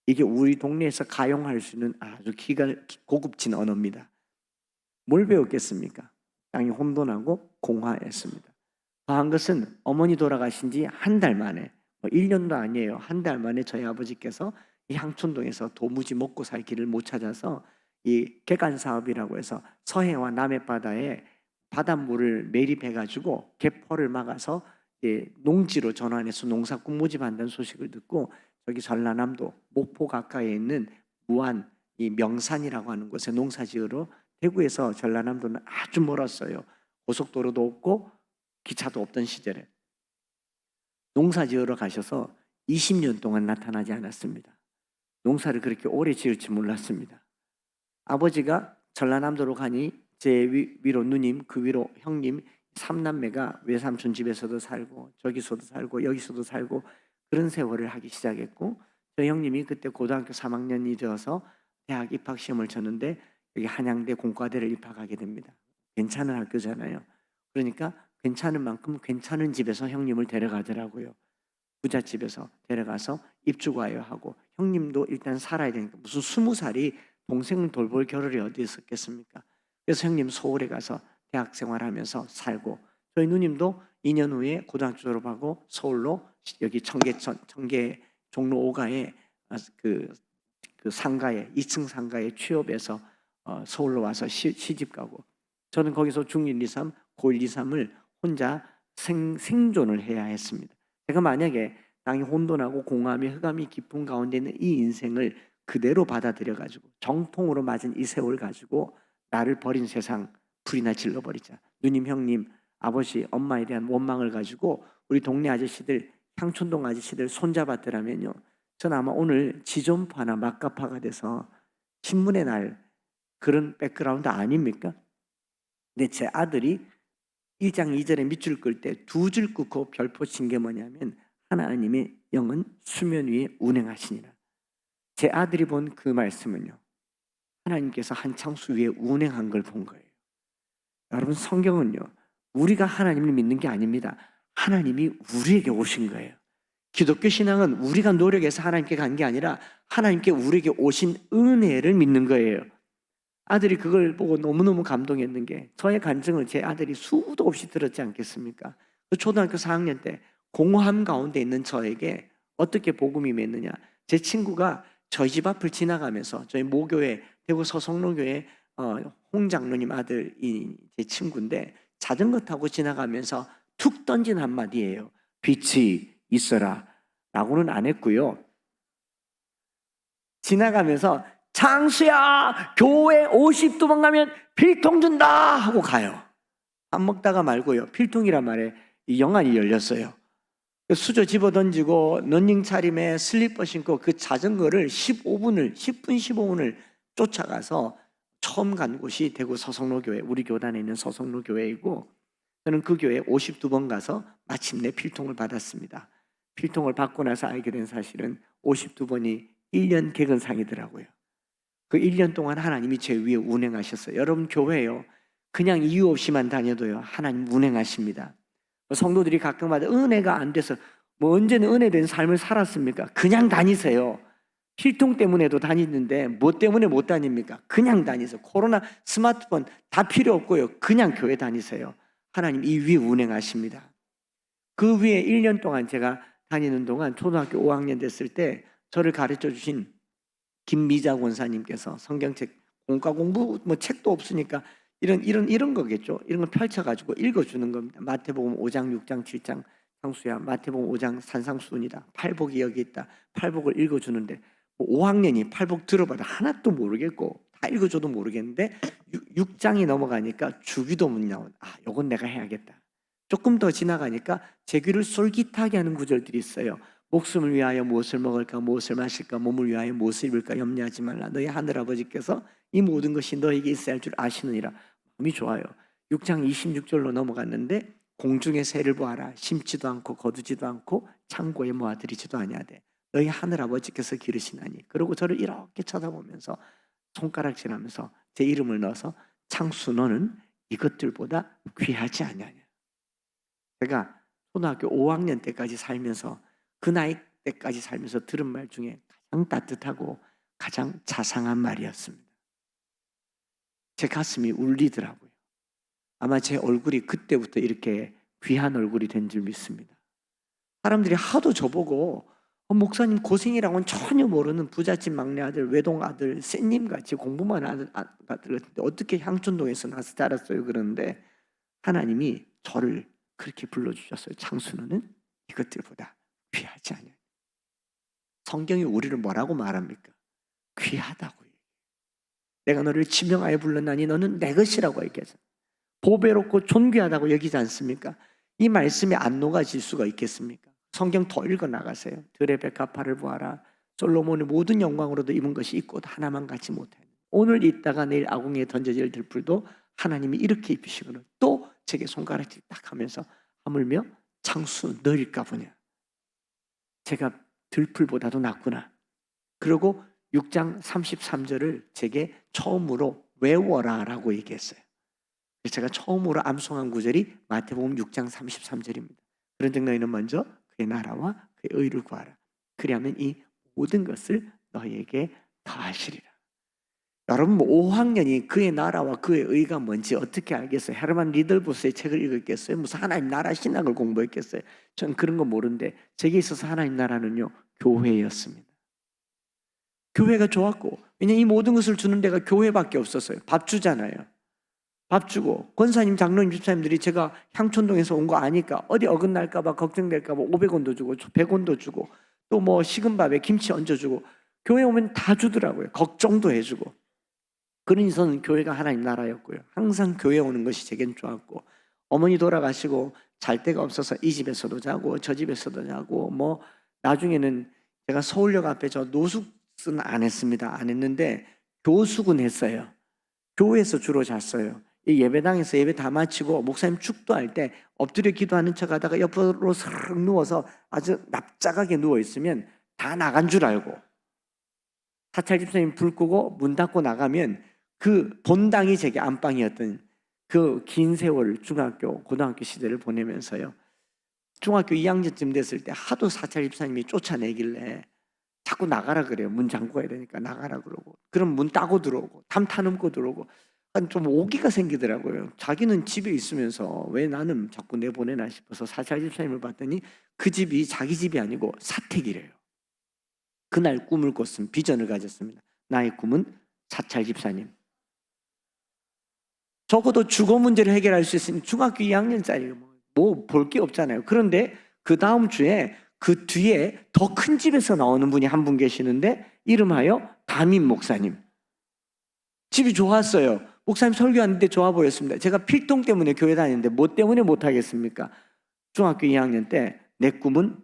이게 우리 동네에서 가용할 수 있는 아주 고급진 언어입니다. 뭘 배웠겠습니까? 땅이 혼돈하고 공허했습니다. 더한 것은 어머니 돌아가신 지 한 달 만에, 1년도 아니에요. 한 달 만에 저희 아버지께서 이 향촌동에서 도무지 먹고 살 길을 못 찾아서 이 개간 사업이라고 해서 서해와 남해바다에 바닷물을 매립해가지고 개포를 막아서 농지로 전환해서 농사꾼 모집한다는 소식을 듣고 저기 전라남도 목포 가까이에 있는 무안 이 명산이라고 하는 곳에 농사지으러 대구에서 전라남도는 아주 멀었어요. 고속도로도 없고 기차도 없던 시절에 농사지으러 가셔서 20년 동안 나타나지 않았습니다. 농사를 그렇게 오래 지을지 몰랐습니다. 아버지가 전라남도로 가니 제 위로 누님, 그 위로 형님, 3남매가 외삼촌 집에서도 살고 저기서도 살고 여기서도 살고 그런 세월을 하기 시작했고, 저 형님이 그때 고등학교 3학년이 되어서 대학 입학 시험을 쳤는데 여기 한양대 공과대를 입학하게 됩니다. 괜찮은 학교잖아요. 그러니까 괜찮은 만큼 괜찮은 집에서 형님을 데려가더라고요. 부잣집에서 데려가서 입주과외 하고, 형님도 일단 살아야 되니까 무슨 20살이 동생을 돌볼 겨를이 어디 있었겠습니까? 그래서 형님 서울에 가서 대학 생활하면서 살고, 저희 누님도 2년 후에 고등학교 졸업하고 서울로 여기 청계 종로 5가에 그 상가에 2층 상가에 취업해서 서울로 와서 시집 가고, 저는 거기서 중1, 2, 3, 고1, 2, 3을 혼자 생존을 해야 했습니다. 제가 만약에 땅이 혼돈하고 공허함이 흑암이 깊은 가운데 있는 이 인생을 그대로 받아들여 가지고 정통으로 맞은 이 세월 가지고 나를 버린 세상 불이나 질러버리자, 누님, 형님, 아버지, 엄마에 대한 원망을 가지고 우리 동네 아저씨들, 향촌동 아저씨들 손잡았더라면요, 전 아마 오늘 지존파나 막가파가 돼서 신문에 날 그런 백그라운드 아닙니까? 근데 제 아들이 1장 2절에 밑줄 끌 때 2줄 끊고 별표 친 게 뭐냐면 하나님의 영은 수면 위에 운행하시니라. 제 아들이 본 그 말씀은요, 하나님께서 한 창수 위에 운행한 걸 본 거예요. 여러분, 성경은요, 우리가 하나님을 믿는 게 아닙니다. 하나님이 우리에게 오신 거예요. 기독교 신앙은 우리가 노력해서 하나님께 간 게 아니라 하나님께 우리에게 오신 은혜를 믿는 거예요. 아들이 그걸 보고 너무너무 감동했는 게, 저의 간증을 제 아들이 수도 없이 들었지 않겠습니까? 그 초등학교 4학년 때 공허함 가운데 있는 저에게 어떻게 복음이 맺느냐, 제 친구가 저희 집 앞을 지나가면서, 저희 모교회 대구 서성로교회 홍 장로님 아들이 제 친구인데, 자전거 타고 지나가면서 툭 던진 한마디예요. 빛이 있어라 라고는 안 했고요, 지나가면서 창수야, 교회 50두 번 가면 필통 준다 하고 가요. 밥 먹다가 말고요, 필통이란 말에 이 영안이 열렸어요. 수저 집어 던지고 런닝 차림에 슬리퍼 신고 그 자전거를 10분 15분을 쫓아가서 처음 간 곳이 대구 서성로교회, 우리 교단에 있는 서성로교회이고, 저는 그 교회에 52번 가서 마침내 필통을 받았습니다. 필통을 받고 나서 알게 된 사실은 52번이 1년 개근상이더라고요. 그 1년 동안 하나님이 제 위에 운행하셨어요. 여러분, 교회요, 그냥 이유 없이만 다녀도요, 하나님 운행하십니다. 성도들이 가끔마다 은혜가 안 돼서 언제는 은혜된 삶을 살았습니까? 그냥 다니세요. 필통 때문에도 다니는데 뭐 때문에 못 다닙니까? 그냥 다니세요. 코로나, 스마트폰 다 필요 없고요, 그냥 교회 다니세요. 하나님 이 위에 운행하십니다. 그 위에 1년 동안 제가 다니는 동안 초등학교 5학년 됐을 때 저를 가르쳐 주신 김미자 권사님께서 성경책, 공과 공부 뭐 책도 없으니까 이런 거겠죠. 이런 걸 펼쳐가지고 읽어주는 겁니다. 마태복음 5장, 6장, 7장, 상수야, 마태복음 5장 산상수훈이다, 팔복이 여기 있다, 팔복을 읽어주는데 5학년이 팔복 들어봐도 하나도 모르겠고 다 읽어줘도 모르겠는데 6장이 넘어가니까 주기도문 나온, 요건 내가 해야겠다. 조금 더 지나가니까 제 귀를 솔깃하게 하는 구절들이 있어요. 목숨을 위하여 무엇을 먹을까, 무엇을 마실까, 몸을 위하여 무엇을 입을까 염려하지 말라. 너희 하늘아버지께서 이 모든 것이 너에게 있어야 할 줄 아시느니라. 마음이 좋아요. 6장 26절로 넘어갔는데, 공중의 새를 보아라. 심지도 않고 거두지도 않고 창고에 모아들이지도 아니하되 너희 하늘아버지께서 기르시나니. 그리고 저를 이렇게 쳐다보면서 손가락질하면서 제 이름을 넣어서 창수, 너는 이것들보다 귀하지 아니하냐. 제가 초등학교 5학년 때까지 살면서 그 나이 때까지 살면서 들은 말 중에 가장 따뜻하고 가장 자상한 말이었습니다. 제 가슴이 울리더라고요. 아마 제 얼굴이 그때부터 이렇게 귀한 얼굴이 된 줄 믿습니다. 사람들이 하도 저보고 목사님 고생이라고는 전혀 모르는 부잣집 막내 아들, 외동 아들, 쌤님같이 공부만 하는 아들 같은데 어떻게 향촌동에서 나서 자랐어요 그러는데 하나님이 저를 그렇게 불러주셨어요. 창순우는 이것들보다 귀하지 않아요. 성경이 우리를 뭐라고 말합니까? 귀하다고요. 내가 너를 지명하여 불렀나니 너는 내 것이라고 얘기하잖아요. 보배롭고 존귀하다고 여기지 않습니까? 이 말씀이 안 녹아질 수가 있겠습니까? 성경 더 읽어 나가세요. 들의 백합화를 보아라. 솔로몬의 모든 영광으로도 입은 것이 있고 하나만 갖지 못해. 오늘 있다가 내일 아궁이에 던져질 들풀도 하나님이 이렇게 입히시거든. 또 제게 손가락질 딱 하면서 하물며 창수 너일까 보냐. 제가 들풀보다도 낫구나. 그리고 6장 33절을 제게 처음으로 외워라 라고 얘기했어요. 제가 처음으로 암송한 구절이 마태복음 6장 33절입니다. 그런즉 너희는 먼저 그의 나라와 그의 의를 구하라. 그리하면 이 모든 것을 너희에게 더하시리라. 여러분 5학년이 그의 나라와 그의 의가 뭔지 어떻게 알겠어요? 헤르만 리들부스의 책을 읽었겠어요? 무슨 하나님 나라 신학을 공부했겠어요? 전 그런 거 모르는데 제게 있어서 하나님 나라는요 교회였습니다. 교회가 좋았고 왜냐면 이 모든 것을 주는 데가 교회밖에 없었어요. 밥 주잖아요. 밥 주고 권사님, 장로님, 집사님들이 제가 향촌동에서 온 거 아니까 어디 어긋날까 봐 걱정될까 봐 500원도 주고 100원도 주고 또 뭐 식은 밥에 김치 얹어주고 교회 오면 다 주더라고요. 걱정도 해주고. 그러니 저는 교회가 하나님 나라였고요. 항상 교회 오는 것이 제겐 좋았고 어머니 돌아가시고 잘 데가 없어서 이 집에서도 자고 저 집에서도 자고 뭐 나중에는 제가 서울역 앞에 저 노숙은 안 했습니다. 안 했는데 교숙은 했어요. 교회에서 주로 잤어요. 이 예배당에서 예배 다 마치고 목사님 축도할 때 엎드려 기도하는 척 하다가 옆으로 슥 누워서 아주 납작하게 누워있으면 다 나간 줄 알고 사찰 집사님 불 끄고 문 닫고 나가면 그 본당이 제게 안방이었던 그 긴 세월 중학교, 고등학교 시대를 보내면서요. 중학교 2학년쯤 됐을 때 하도 사찰 집사님이 쫓아내길래 자꾸 나가라 그래요. 문 잠궈야 되니까 나가라 그러고. 그럼 문 따고 들어오고 탐타 넘고 들어오고 좀 오기가 생기더라고요. 자기는 집에 있으면서 왜 나는 자꾸 내보내나 싶어서 사찰 집사님을 봤더니 그 집이 자기 집이 아니고 사택이래요. 그날 꿈을 꿨습니다. 비전을 가졌습니다. 나의 꿈은 사찰 집사님. 적어도 주거 문제를 해결할 수 있으니 중학교 2학년짜리 뭐 볼 게 없잖아요. 그런데 그 다음 주에 그 뒤에 더 큰 집에서 나오는 분이 한 분 계시는데 이름하여 담임 목사님. 집이 좋았어요. 목사님 설교하는데 좋아 보였습니다. 제가 필통 때문에 교회 다니는데 뭐 때문에 못하겠습니까? 중학교 2학년 때 내 꿈은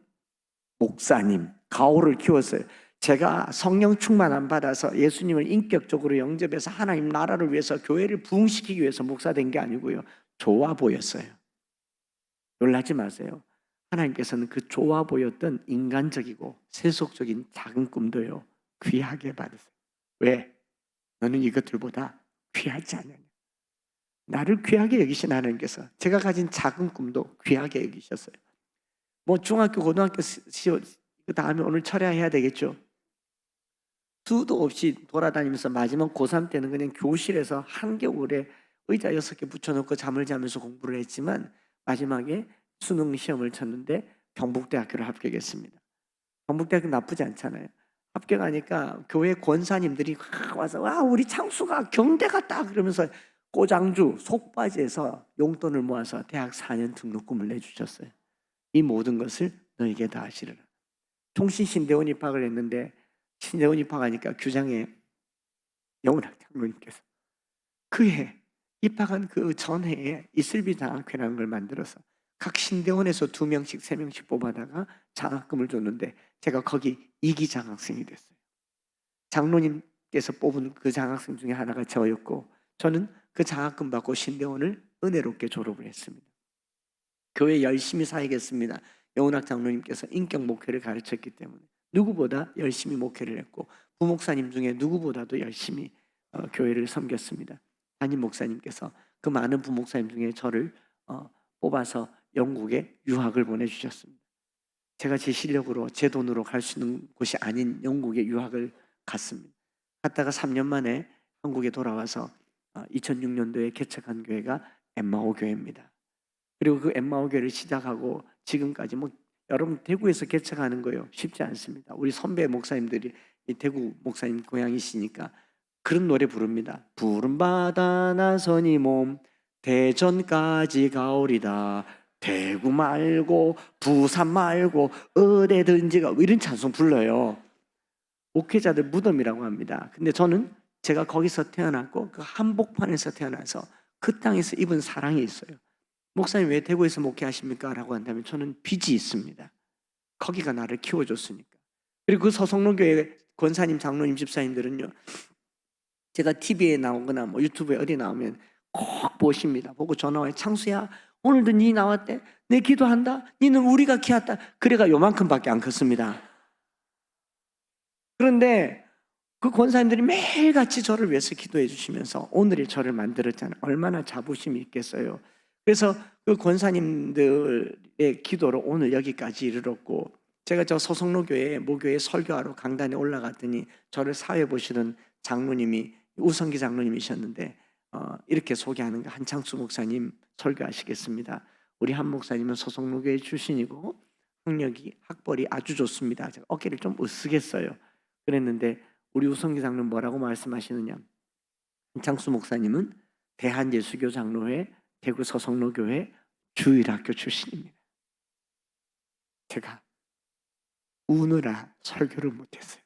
목사님, 가오를 키웠어요. 제가 성령 충만 안 받아서 예수님을 인격적으로 영접해서 하나님 나라를 위해서 교회를 부흥시키기 위해서 목사 된 게 아니고요. 좋아 보였어요. 놀라지 마세요. 하나님께서는 그 좋아 보였던 인간적이고 세속적인 작은 꿈도요. 귀하게 받으세요. 왜? 너는 이것들보다 귀하지 않느냐. 나를 귀하게 여기신 하나님께서 제가 가진 작은 꿈도 귀하게 여기셨어요. 뭐 중학교, 고등학교 그 다음에 오늘 철야해야 되겠죠. 수도 없이 돌아다니면서 마지막 고3 때는 그냥 교실에서 한겨울에 의자 6개 붙여놓고 잠을 자면서 공부를 했지만 마지막에 수능 시험을 쳤는데 경북대학교를 합격했습니다. 경북대학교 나쁘지 않잖아요. 합격하니까 교회 권사님들이 와서 와 우리 창수가 경대 갔다 그러면서 꼬장주 속바지에서 용돈을 모아서 대학 4년 등록금을 내주셨어요. 이 모든 것을 너에게 다 하시리라. 통신신대원 입학을 했는데 신대원 입학하니까 규장에 영훈학 장로님께서 그해 입학한 그 전해에 이슬비 장학회라는 걸 만들어서 각 신대원에서 2명씩 3명씩 뽑아다가 장학금을 줬는데 제가 거기 2기 장학생이 됐어요. 장로님께서 뽑은 그 장학생 중에 하나가 저였고 저는 그 장학금 받고 신대원을 은혜롭게 졸업을 했습니다. 교회 열심히 사역했습니다. 영훈학 장로님께서 인격 목회를 가르쳤기 때문에 누구보다 열심히 목회를 했고 부목사님 중에 누구보다도 열심히 교회를 섬겼습니다. 담임 목사님께서 그 많은 부목사님 중에 저를 뽑아서 영국에 유학을 보내주셨습니다. 제가 제 실력으로 제 돈으로 갈 수 있는 곳이 아닌 영국에 유학을 갔습니다. 갔다가 3년 만에 한국에 돌아와서 2006년도에 개척한 교회가 엠마오 교회입니다. 그리고 그 엠마오 교회를 시작하고 지금까지 여러분 대구에서 개척하는 거요 쉽지 않습니다. 우리 선배 목사님들이 대구 목사님 고향이시니까 그런 노래 부릅니다. 푸른 바다 나서니 몸 대전까지 가오리다. 대구 말고 부산 말고 어디든지 가 이런 찬송 불러요. 목회자들 무덤이라고 합니다. 근데 저는 제가 거기서 태어났고 그 한복판에서 태어나서 그 땅에서 입은 사랑이 있어요. 목사님 왜 대구에서 목회하십니까? 라고 한다면 저는 빚이 있습니다. 거기가 나를 키워줬으니까. 그리고 그 서성로교회 권사님, 장로님, 집사님들은요, 제가 TV에 나오거나 유튜브에 어디 나오면 꼭 보십니다. 보고 전화 와요. 창수야, 오늘도 니 나왔대. 내 기도한다. 니는 우리가 키웠다. 그래가 요만큼밖에 안 컸습니다. 그런데 그 권사님들이 매일같이 저를 위해서 기도해 주시면서 오늘의 저를 만들었잖아요. 얼마나 자부심이 있겠어요. 그래서 그 권사님들의 기도로 오늘 여기까지 이르렀고, 제가 저 서성로교회 모교회 설교하러 강단에 올라갔더니 저를 사회 보시던 장로님이 우성기 장로님이셨는데 이렇게 소개하는 거, 한창수 목사님 설교하시겠습니다. 우리 한 목사님은 서성로교회 출신이고 학력이 학벌이 아주 좋습니다. 제가 어깨를 좀 으쓱했어요. 그랬는데 우리 우성기 장로는 뭐라고 말씀하시느냐, 한창수 목사님은 대한예수교 장로회 대구 서성로교회 주일학교 출신입니다. 제가 우느라 설교를 못했어요.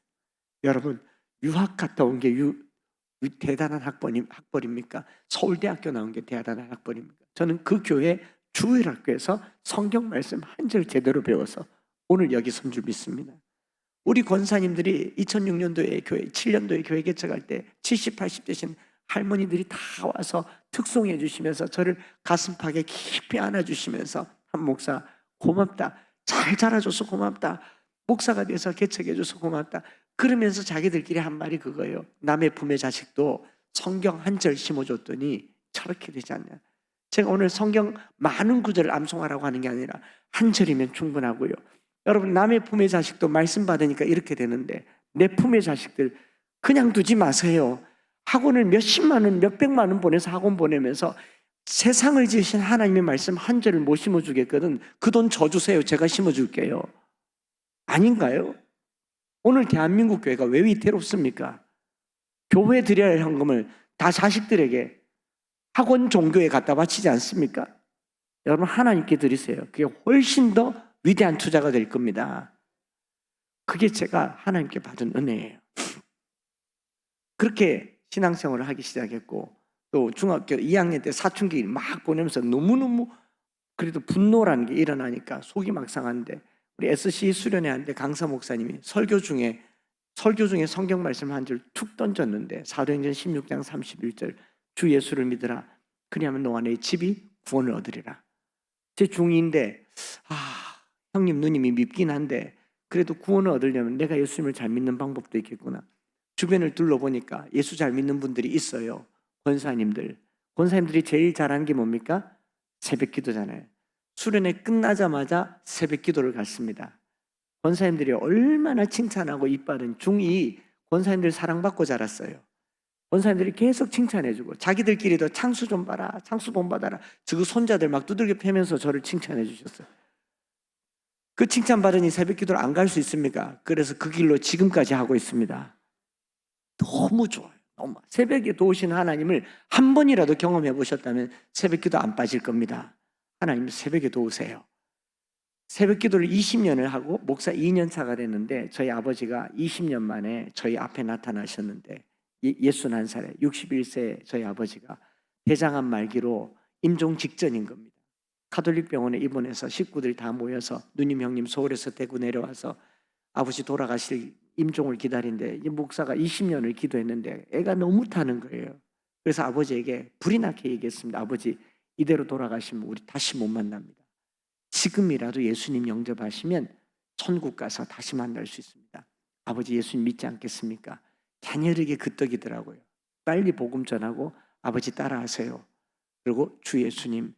여러분, 유학 갔다 온 게 대단한 학벌입니까? 서울대학교 나온 게 대단한 학벌입니까? 저는 그 교회 주일학교에서 성경 말씀 한 절 제대로 배워서 오늘 여기 선 줄 믿습니다. 우리 권사님들이 2006년도에 교회, 7년도에 교회 개척할 때 70, 80 되신 할머니들이 다 와서 특송해 주시면서 저를 가슴팍에 깊이 안아주시면서 한 목사 고맙다, 잘 자라줘서 고맙다, 목사가 돼서 개척해줘서 고맙다, 그러면서 자기들끼리 한 말이 그거예요. 남의 품의 자식도 성경 한 절 심어줬더니 저렇게 되지 않냐. 제가 오늘 성경 많은 구절을 암송하라고 하는 게 아니라 한 절이면 충분하고요. 여러분, 남의 품의 자식도 말씀 받으니까 이렇게 되는데 내 품의 자식들 그냥 두지 마세요. 학원을 몇십만 원, 몇백만 원 보내서 학원 보내면서 세상을 지으신 하나님의 말씀 한 절을 못 심어주겠거든. 그 돈 저 주세요. 제가 심어줄게요. 아닌가요? 오늘 대한민국 교회가 왜 위태롭습니까? 교회 드려야 할 헌금을 다 자식들에게 학원 종교에 갖다 바치지 않습니까? 여러분, 하나님께 드리세요. 그게 훨씬 더 위대한 투자가 될 겁니다. 그게 제가 하나님께 받은 은혜예요. 그렇게 신앙생활을 하기 시작했고, 또 중학교 2학년 때 사춘기 막 보내면서 너무너무 그래도 분노라는 게 일어나니까 속이 막 상한데, 우리 SC 수련회 하는데 강사 목사님이 설교 중에 성경 말씀 한 줄 툭 던졌는데, 사도행전 16장 31절, 주 예수를 믿으라. 그리하면 너와 내 집이 구원을 얻으리라. 제 중2인데 형님 누님이 밉긴 한데 그래도 구원을 얻으려면 내가 예수님을 잘 믿는 방법도 있겠구나. 주변을 둘러보니까 예수 잘 믿는 분들이 있어요. 권사님들이 제일 잘하는 게 뭡니까? 새벽 기도잖아요. 수련회 끝나자마자 새벽 기도를 갔습니다. 권사님들이 얼마나 칭찬하고 이빠른 중2 권사님들 사랑받고 자랐어요. 권사님들이 계속 칭찬해주고 자기들끼리도 창수 좀 봐라, 창수 본 받아라. 저 손자들 막 두들겨 패면서 저를 칭찬해 주셨어요. 그 칭찬 받으니 새벽 기도를 안 갈 수 있습니까? 그래서 그 길로 지금까지 하고 있습니다. 너무 좋아요. 너무. 새벽에 도우신 하나님을 한 번이라도 경험해 보셨다면 새벽 기도 안 빠질 겁니다. 하나님 새벽에 도우세요. 새벽 기도를 20년을 하고 목사 2년 차가 됐는데 저희 아버지가 20년 만에 저희 앞에 나타나셨는데 61살에 61세 저희 아버지가 대장암 말기로 임종 직전인 겁니다. 가톨릭 병원에 입원해서 식구들이 다 모여서 누님 형님 서울에서 대구 내려와서 아버지 돌아가실 임종을 기다리는데 이 목사가 20년을 기도했는데 애가 너무 타는 거예요. 그래서 아버지에게 불이 나게 얘기했습니다. 아버지 이대로 돌아가시면 우리 다시 못 만납니다. 지금이라도 예수님 영접하시면 천국 가서 다시 만날 수 있습니다. 아버지 예수님 믿지 않겠습니까? 갸녀르게 끄떡이더라고요. 빨리 복음 전하고 아버지 따라하세요. 그리고 주 예수님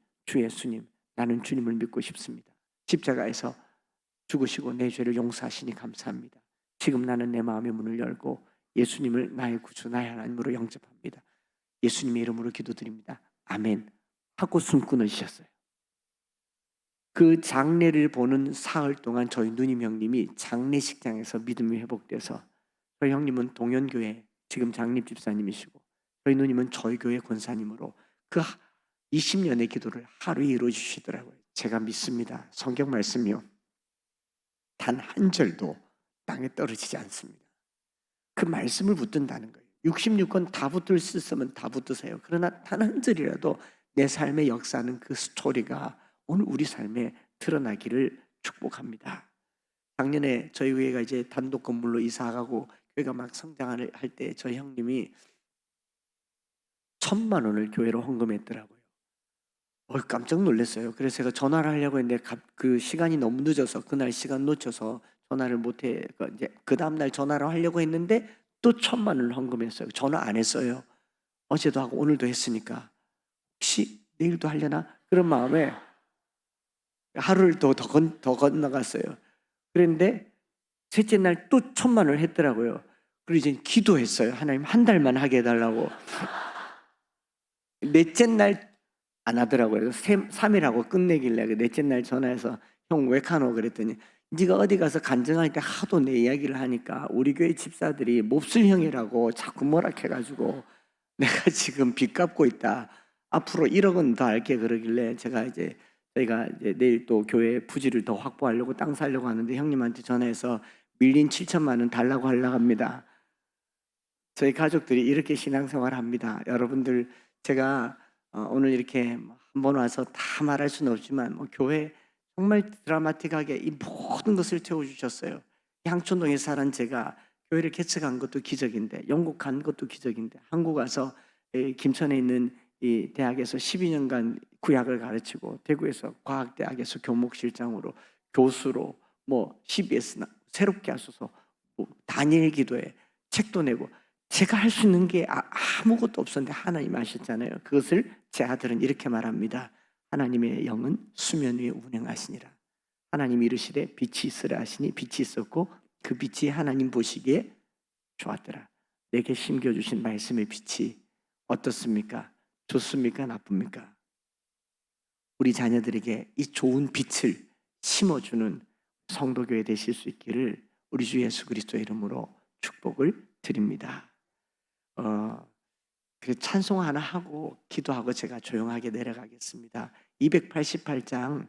나는 주님을 믿고 싶습니다. 십자가에서 죽으시고 내 죄를 용서하시니 감사합니다. 지금 나는 내 마음의 문을 열고 예수님을 나의 구주, 나의 하나님으로 영접합니다. 예수님의 이름으로 기도드립니다. 아멘 하고 숨 끊으셨어요. 그 장례를 보는 사흘 동안 저희 누님 형님이 장례식장에서 믿음이 회복돼서, 저희 형님은 동현교회 지금 장립 집사님이시고 저희 누님은 저희 교회 권사님으로 그 20년의 기도를 하루에 이루어 주시더라고요. 제가 믿습니다. 성경 말씀이요, 단 한 절도 땅에 떨어지지 않습니다. 그 말씀을 붙든다는 거예요. 66권 다 붙들 수 있으면 다 붙드세요. 그러나 단 한 절이라도 내 삶의 역사는 그 스토리가 오늘 우리 삶에 드러나기를 축복합니다. 작년에 저희 교회가 이제 단독 건물로 이사가고 교회가 막 성장을 할 때 저희 형님이 1,000만 원을 교회로 헌금했더라고요. 깜짝 놀랐어요. 그래서 제가 전화를 하려고 했는데 그 시간이 너무 늦어서, 그날 시간 놓쳐서 전화를 못해. 이제 그 다음날 전화를 하려고 했는데 또 1,000만 원을 헌금했어요. 전화 안 했어요. 어제도 하고 오늘도 했으니까 혹시 내일도 하려나? 그런 마음에 하루를 더 건너갔어요. 그런데 셋째 날 또 1,000만 원을 했더라고요. 그리고 이제 기도했어요. 하나님 한 달만 하게 해달라고. 넷째 날 안 하더라고요. 3일 하고 끝내길래 넷째 날 전화해서 형 왜 카노 그랬더니, 네가 어디 가서 간증할 때 하도 내 이야기를 하니까 우리 교회 집사들이 몹쓸 형이라고 자꾸 뭐라 해가지고 내가 지금 빚 갚고 있다. 앞으로 1억 원 더 할게 그러길래 저희가 이제 내일 또 교회 부지를 더 확보하려고 땅 사려고 하는데 형님한테 전화해서 밀린 7천만 원 달라고 하려고 합니다. 저희 가족들이 이렇게 신앙생활을 합니다. 여러분들, 제가 오늘 이렇게 한 번 와서 다 말할 수는 없지만 교회 정말 드라마틱하게 이 모든 것을 채워주셨어요. 향촌동에 살은 제가 교회를 개척한 것도 기적인데, 영국 간 것도 기적인데, 한국 와서 김천에 있는 이 대학에서 12년간 구약을 가르치고, 대구에서 과학대학에서 교목실장으로, 교수로, CBS 새롭게 하소서, 다니엘 기도에 책도 내고, 제가 할 수 있는 게 아무것도 없었는데 하나님 아셨잖아요. 그것을 제 아들은 이렇게 말합니다. 하나님의 영은 수면 위에 운행하시니라. 하나님이 이르시되 빛이 있으라 하시니 빛이 있었고 그 빛이 하나님 보시기에 좋았더라. 내게 심겨주신 말씀의 빛이 어떻습니까? 좋습니까? 나쁩니까? 우리 자녀들에게 이 좋은 빛을 심어주는 성도교회 되실 수 있기를 우리 주 예수 그리스도의 이름으로 축복을 드립니다. 그 찬송 하나 하고 기도하고 제가 조용하게 내려가겠습니다. 288장